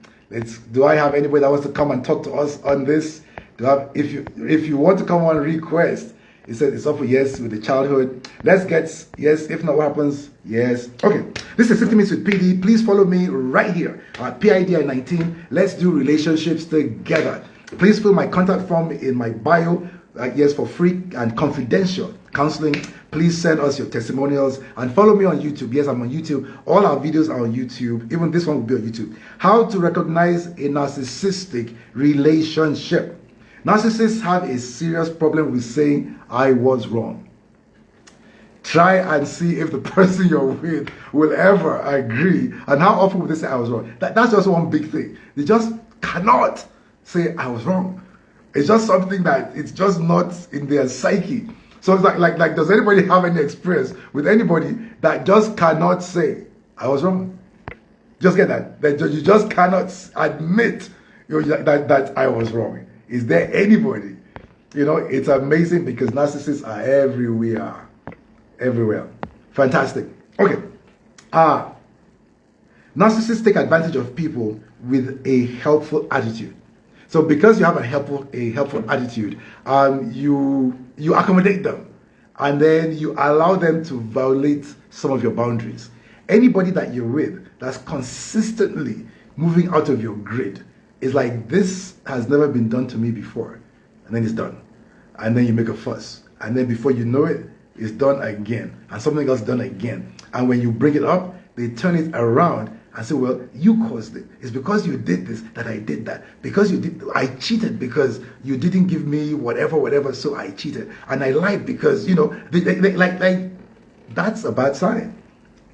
Do I have anybody that wants to come and talk to us on this? If you want to come on, request. It says it's up for yes with the childhood. Let's get yes. If not, what happens? Yes. Okay. This is 60 Minutes with PD. Please follow me right here at PIDI19. Let's do relationships together. Please fill my contact form in my bio. Yes, for free and confidential counseling. Please send us your testimonials and follow me on YouTube. Yes, I'm on YouTube. All our videos are on YouTube. Even this one will be on YouTube. How to recognize a narcissistic relationship. Narcissists have a serious problem with saying, I was wrong. Try and see if the person you're with will ever agree. And how often will they say, I was wrong? That's just one big thing. They just cannot say, I was wrong. It's just something that it's just not in their psyche. So it's like does anybody have any experience with anybody that just cannot say, I was wrong? Just get that. That you just cannot admit that I was wrong. Is there anybody? You know, it's amazing because narcissists are everywhere. Everywhere. Fantastic. Okay. Narcissists take advantage of people with a helpful attitude. So because you have a helpful attitude, you accommodate them, and then you allow them to violate some of your boundaries. Anybody that you're with that's consistently moving out of your grid is like, this has never been done to me before, and then it's done, and then you make a fuss, and then before you know it, it's done again, and something else done again, and when you bring it up, they turn it around and say, well, you caused it. It's because you did this that I did that. Because you did, I cheated because you didn't give me whatever, so I cheated. And I lied because, you know, like that's a bad sign.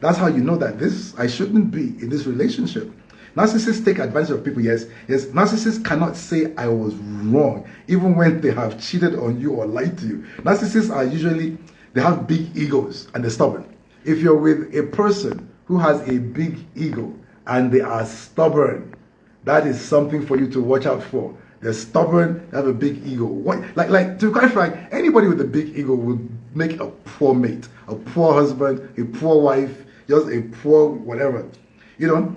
That's how you know that I shouldn't be in this relationship. Narcissists take advantage of people, yes. Narcissists cannot say I was wrong, even when they have cheated on you or lied to you. Narcissists are usually, they have big egos and they're stubborn. If you're with a person who has a big ego and they are stubborn, that is something for you to watch out for. They're stubborn, they have a big ego. Like to be quite frank, anybody with a big ego will make a poor mate, a poor husband, a poor wife, just a poor whatever. You know,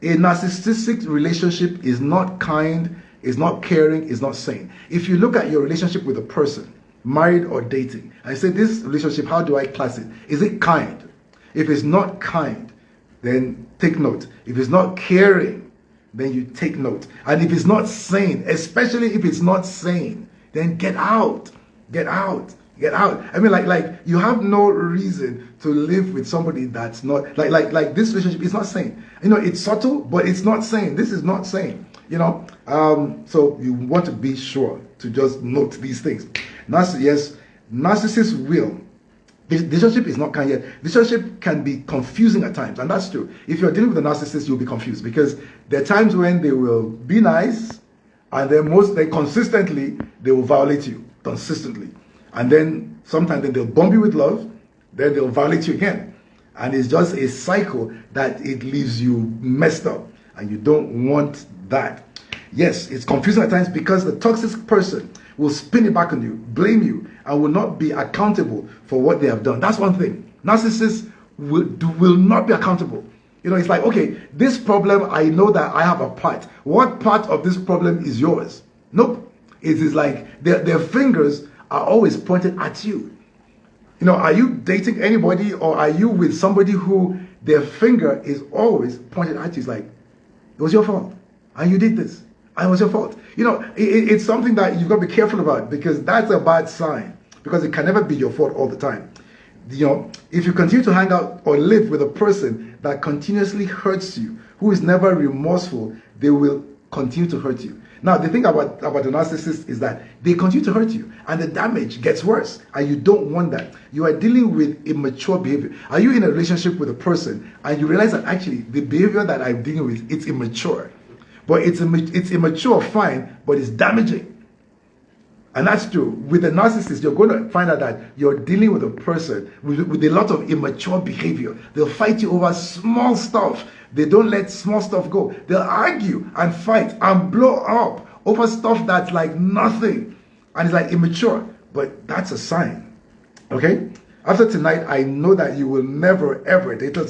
a narcissistic relationship is not kind, is not caring, is not sane. If you look at your relationship with a person, married or dating, and say, this relationship, how do I class it? Is it kind? If it's not kind, then take note. If it's not caring, then you take note. And if it's not sane, especially if it's not sane, then get out. Get out. Get out. I mean, like you have no reason to live with somebody that's not like this relationship is not sane. You know, it's subtle, but it's not sane. This is not sane. You know, so you want to be sure to just note these things. Narcissists will. The relationship is not kind yet. The relationship can be confusing at times, and that's true. If you're dealing with a narcissist, you'll be confused because there are times when they will be nice, and then consistently they will violate you consistently, and then sometimes they'll bomb you with love, then they'll violate you again, and it's just a cycle that it leaves you messed up, and you don't want that. Yes, it's confusing at times because the toxic person will spin it back on you, blame you, and will not be accountable for what they have done. That's one thing. Narcissists will not be accountable. You know, it's like, okay, this problem, I know that I have a part. What part of this problem is yours? Nope. It is like their fingers are always pointed at you. You know, are you dating anybody or are you with somebody who their finger is always pointed at you? It's like, it was your fault. And you did this. And it was your fault. You know, it's something that you've got to be careful about because that's a bad sign. Because it can never be your fault all the time. You know, if you continue to hang out or live with a person that continuously hurts you, who is never remorseful, they will continue to hurt you. Now, the thing about the narcissist is that they continue to hurt you and the damage gets worse, and you don't want that. You are dealing with immature behavior. Are you in a relationship with a person and you realize that actually the behavior that I'm dealing with, it's immature. But it's immature, fine, but it's damaging. And that's true. With a narcissist, you're going to find out that you're dealing with a person with a lot of immature behavior. They'll fight you over small stuff. They don't let small stuff go. They'll argue and fight and blow up over stuff that's like nothing. And it's like immature. But that's a sign. Okay? After tonight, I know that you will never ever date a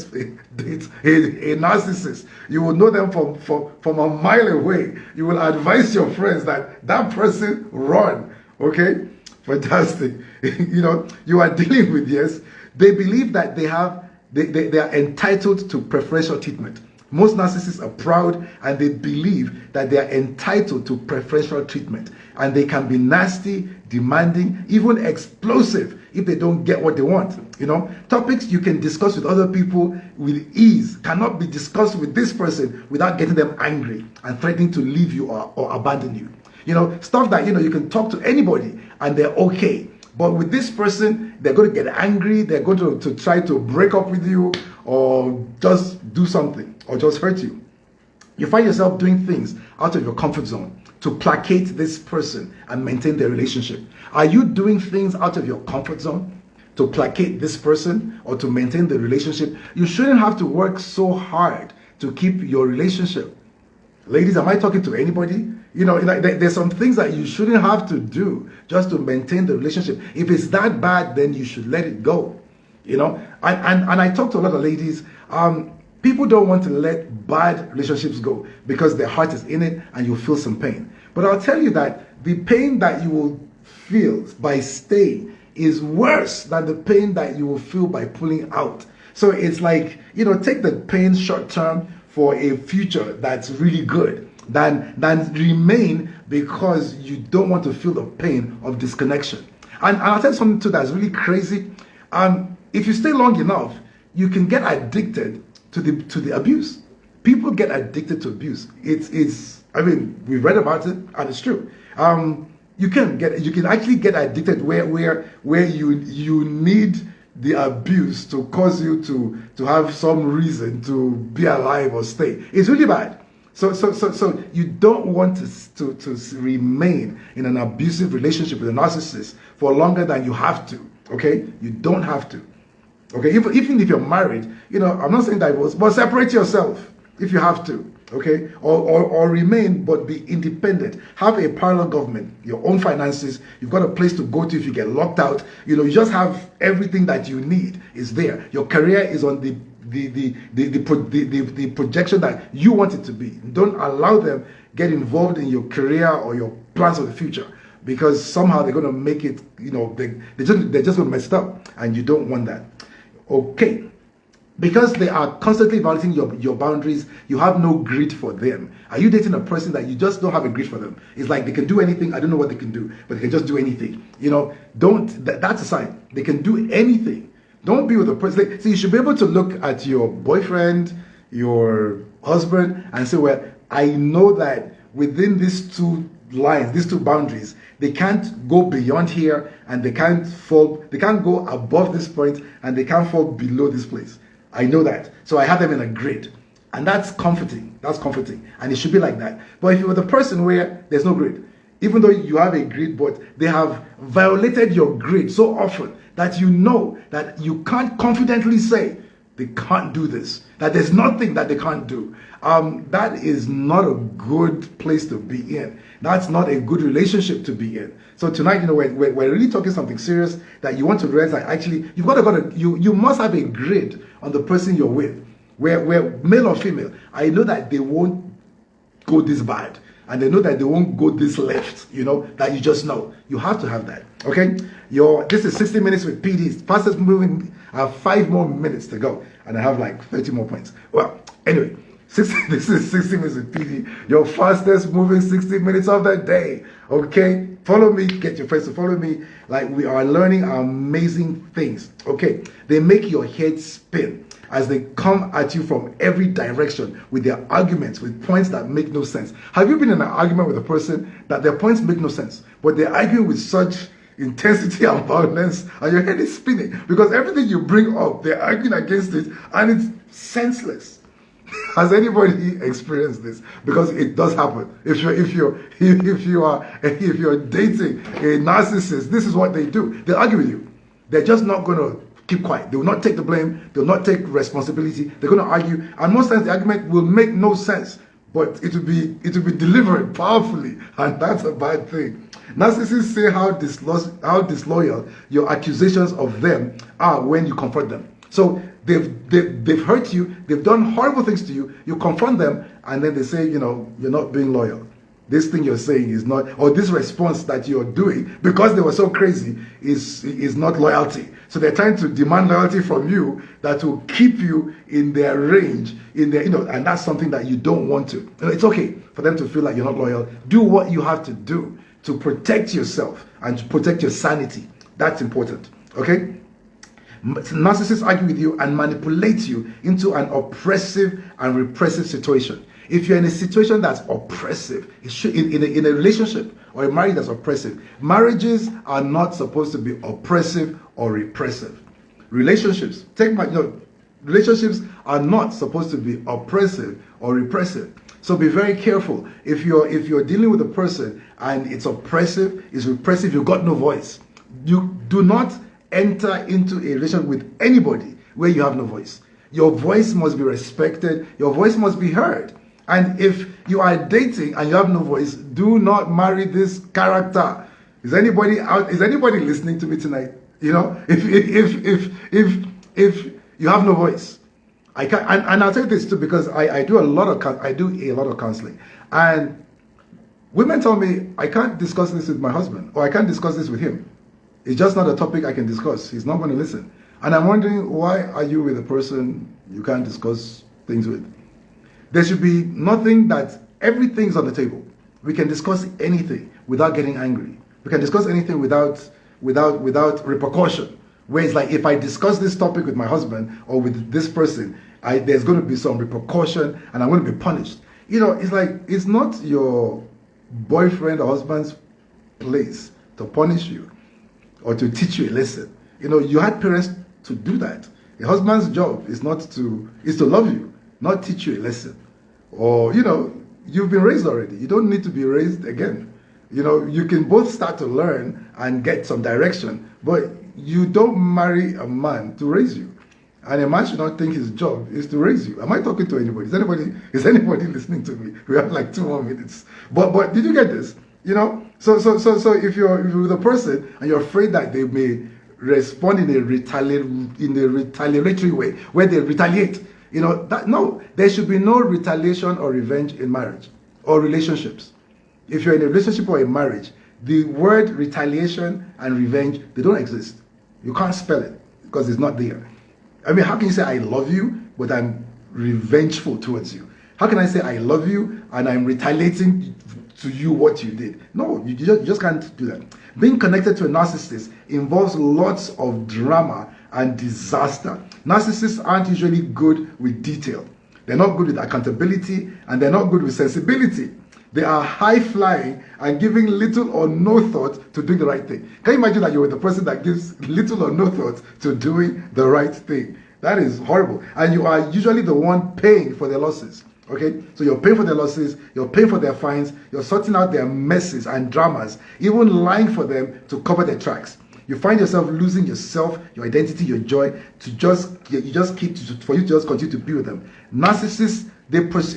narcissist. You will know them from a mile away. You will advise your friends that person, run. Okay? Fantastic. You are dealing with, yes, they believe that they are entitled to preferential treatment. Most narcissists are proud and they believe that they are entitled to preferential treatment. And they can be nasty, demanding, even explosive if they don't get what they want. Topics you can discuss with other people with ease cannot be discussed with this person without getting them angry and threatening to leave you or abandon you. Stuff that, you can talk to anybody and they're okay. But with this person, they're going to get angry. They're going to try to break up with you or just do something or just hurt you. You find yourself doing things out of your comfort zone to placate this person and maintain the relationship. Are you doing things out of your comfort zone to placate this person or to maintain the relationship? You shouldn't have to work so hard to keep your relationship. Ladies, am I talking to anybody? There's some things that you shouldn't have to do just to maintain the relationship. If it's that bad, then you should let it go. And I talk to a lot of ladies. People don't want to let bad relationships go because their heart is in it and you'll feel some pain. But I'll tell you that the pain that you will feel by staying is worse than the pain that you will feel by pulling out. So it's like, take the pain short term for a future that's really good than remain because you don't want to feel the pain of disconnection. And I'll tell you something too that's really crazy. If you stay long enough, you can get addicted to the abuse. People get addicted to abuse. We've read about it and it's true. You can actually get addicted where you need the abuse to cause you to have some reason to be alive or stay. It's really bad. So you don't want to remain in an abusive relationship with a narcissist for longer than you have to. Okay? You don't have to. Okay? Even if you're married, I'm not saying divorce, but separate yourself if you have to. Okay? Or remain but be independent. Have a parallel government, your own finances. You've got a place to go to if you get locked out. You just have everything that you need is there. Your career is on the projection that you want it to be. Don't allow them get involved in your career or your plans for the future, because somehow they're going to make it, they're just going to mess it up, and you don't want that. Okay. Because they are constantly violating your boundaries, you have no grit for them. Are you dating a person that you just don't have a grit for them? It's like they can do anything. I don't know what they can do, but they can just do anything. That's a sign. They can do anything. Don't be with a person. So you should be able to look at your boyfriend, your husband, and say, well, I know that within these two lines, these two boundaries, they can't go beyond here, and they can't go above this point, and they can't fall below this place. I know that. So I have them in a grid. And that's comforting. That's comforting. And it should be like that. But if you're the person where there's no grid, even though you have a grid, but they have violated your grid so often that you know that you can't confidently say they can't do this, that there's nothing that they can't do, that is not a good place to be in. That's not a good relationship to be in. So tonight, we're really talking something serious that you want to realize that actually you must have a grid on the person you're with, where male or female, I know that they won't go this bad, and they know that they won't go this left, that you just know. You have to have that, okay? This is 60 minutes with PD. Fastest moving, I have 5 more minutes to go, and I have like 30 more points. Well, anyway, this is 60 minutes with PD, your fastest moving 60 minutes of the day, okay? Follow me, get your friends to follow me. Like, we are learning amazing things, okay? They make your head spin. as they come at you from every direction with their arguments, with points that make no sense. Have you been in an argument with a person that their points make no sense, but they're arguing with such intensity and violence, and your head is spinning because everything you bring up, they're arguing against it, and it's senseless? Has anybody experienced this? Because it does happen. If you're dating a narcissist, this is what they do. They argue with you. They're just not going to keep quiet. They will not take the blame. They will not take responsibility. They're going to argue, and most times the argument will make no sense, but it will be delivered powerfully, and that's a bad thing. Narcissists say how disloyal your accusations of them are when you confront them. So they've hurt you, they've done horrible things to you, you confront them, and then they say, you know, you're not being loyal. This thing you're saying is not, or this response that you're doing because they were so crazy is not loyalty. So they're trying to demand loyalty from you that will keep you in their range, in their, and that's something that you don't want to. It's okay for them to feel like you're not loyal. Do what you have to do to protect yourself and to protect your sanity. That's important, okay? Narcissists argue with you and manipulate you into an oppressive and repressive situation. If you're in a situation that's oppressive, in a relationship or a marriage that's oppressive, marriages are not supposed to be oppressive or repressive. Relationships are not supposed to be oppressive or repressive. So be very careful. If you're dealing with a person and it's oppressive, it's repressive, you've got no voice. You do not enter into a relationship with anybody where you have no voice. Your voice must be respected. Your voice must be heard. And if you are dating and you have no voice, do not marry this character. Is anybody listening to me tonight? If you have no voice, I can, and I'll tell you this too, because I do a lot of counseling, and women tell me I can't discuss this with my husband, or I can't discuss this with him. It's just not a topic I can discuss. He's not going to listen. And I'm wondering, why are you with a person you can't discuss things with? There should be everything's on the table. We can discuss anything without getting angry. We can discuss anything without repercussion. Where it's like, if I discuss this topic with my husband or with this person, there's going to be some repercussion and I'm going to be punished. It's like, it's not your boyfriend or husband's place to punish you or to teach you a lesson. You had parents to do that. A husband's job is to love you, not teach you a lesson. Or, you've been raised already. You don't need to be raised again. You can both start to learn and get some direction, but you don't marry a man to raise you. And a man should not think his job is to raise you. Am I talking to anybody? Is anybody listening to me? We have like 2 more minutes. But did you get this? So if you're with a person and you're afraid that they may respond in a retaliatory way, where they retaliate, no, there should be no retaliation or revenge in marriage or relationships. If you're in a relationship or a marriage, the word retaliation and revenge, they don't exist. You can't spell it because it's not there. I mean, how can you say I love you, but I'm revengeful towards you? How can I say I love you and I'm retaliating to you what you did? No, you just can't do that. Being connected to a narcissist involves lots of drama and disaster. Narcissists aren't usually good with detail. They're not good with accountability, and they're not good with sensibility. They are high-flying and giving little or no thought to doing the right thing. Can you imagine that you're with a person that gives little or no thought to doing the right thing? That is horrible. And you are usually the one paying for their losses. Okay? So you're paying for their losses, you're paying for their fines, you're sorting out their messes and dramas, even lying for them to cover their tracks. You find yourself losing yourself, your identity, your joy, for you to just continue to be with them. Narcissists,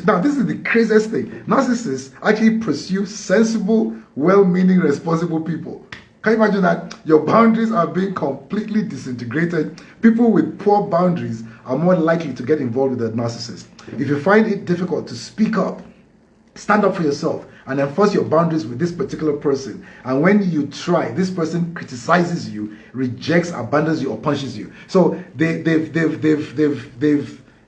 now this is the craziest thing. Narcissists actually pursue sensible, well-meaning, responsible people. Can you imagine that? Your boundaries are being completely disintegrated. People with poor boundaries are more likely to get involved with a narcissist. If you find it difficult to speak up, stand up for yourself and enforce your boundaries with this particular person, and when you try, this person criticizes you, rejects, abandons you, or punishes you. So they've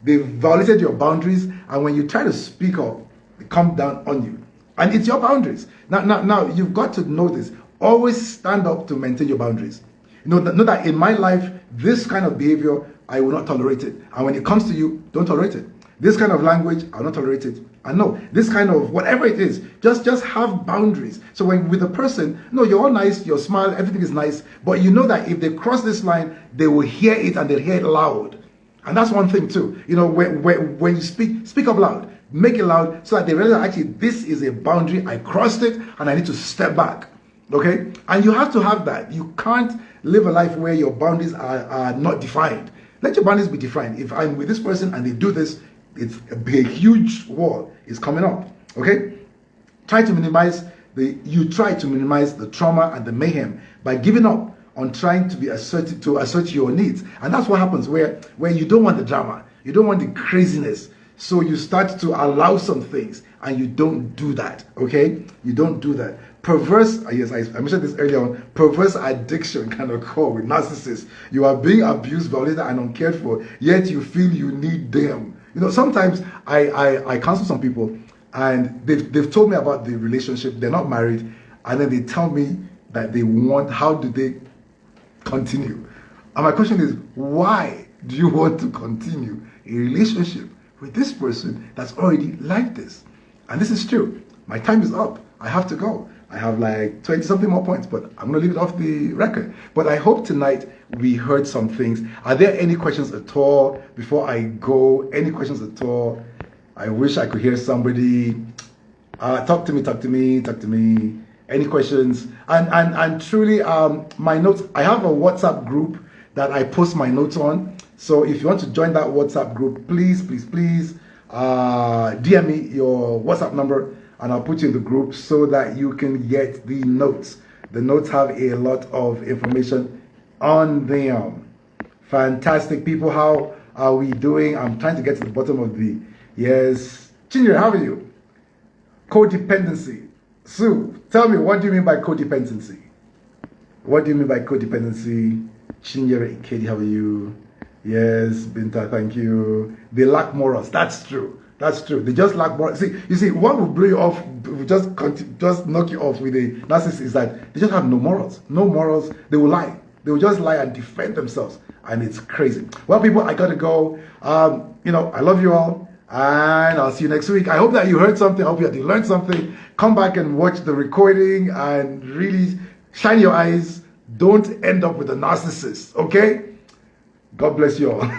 violated your boundaries, and when you try to speak up, they come down on you. And it's your boundaries. Now you've got to know this. Always stand up to maintain your boundaries. Know that in my life, this kind of behavior I will not tolerate it. And when it comes to you, don't tolerate it. This kind of language, I'll not tolerate it. And no, this kind of whatever it is, just have boundaries. So when with a person, no, you're all nice, your smile, everything is nice, but you know that if they cross this line, they will hear it and they'll hear it loud. And that's one thing too. You know, when you speak up loud, make it loud so that they realize actually this is a boundary, I crossed it and I need to step back. Okay? And you have to have that. You can't live a life where your boundaries are not defined. Let your boundaries be defined. If I'm with this person and they do this, it's a huge wall is coming up. Okay? You try to minimize the trauma and the mayhem by giving up on trying to be assertive, to assert your needs. And that's what happens where you don't want the drama, you don't want the craziness. So you start to allow some things and you don't do that. Okay? You don't do that. Perverse, yes, I mentioned this earlier on, perverse addiction kind of call with narcissists. You are being abused, violated, and uncared for, yet you feel you need them. You know, sometimes I counsel some people and they've told me about the relationship, they're not married, and then they tell me that they want, how do they continue? And my question is, why do you want to continue a relationship with this person that's already like this? And this is true. My time is up. I have to go. I have like 20 something more points, but I'm going to leave it off the record. But I hope tonight we heard some things. Are there any questions at all before I go? Any questions at all? I wish I could hear somebody. Talk to me. Any questions? And truly, my notes, I have a WhatsApp group that I post my notes on. So if you want to join that WhatsApp group, please DM me your WhatsApp number and I'll put you in the group so that you can get the notes. The notes have a lot of information on them. Fantastic people, how are we doing? I'm trying to get to the bottom of the, yes. Chinyere, how are you? Codependency. Sue, tell me, what do you mean by codependency? What do you mean by codependency? Chinyere Ikedi, how are you? Yes, Binta, thank you. They lack morals. That's true. That's true. They just lack morals. You see, what will blow you off, just knock you off with a narcissist is that they just have no morals. No morals. They will lie. They will just lie and defend themselves. And it's crazy. Well, people, I got to go. You know, I love you all. And I'll see you next week. I hope that you heard something. I hope that you learned something. Come back and watch the recording and really shine your eyes. Don't end up with a narcissist, okay? God bless you all.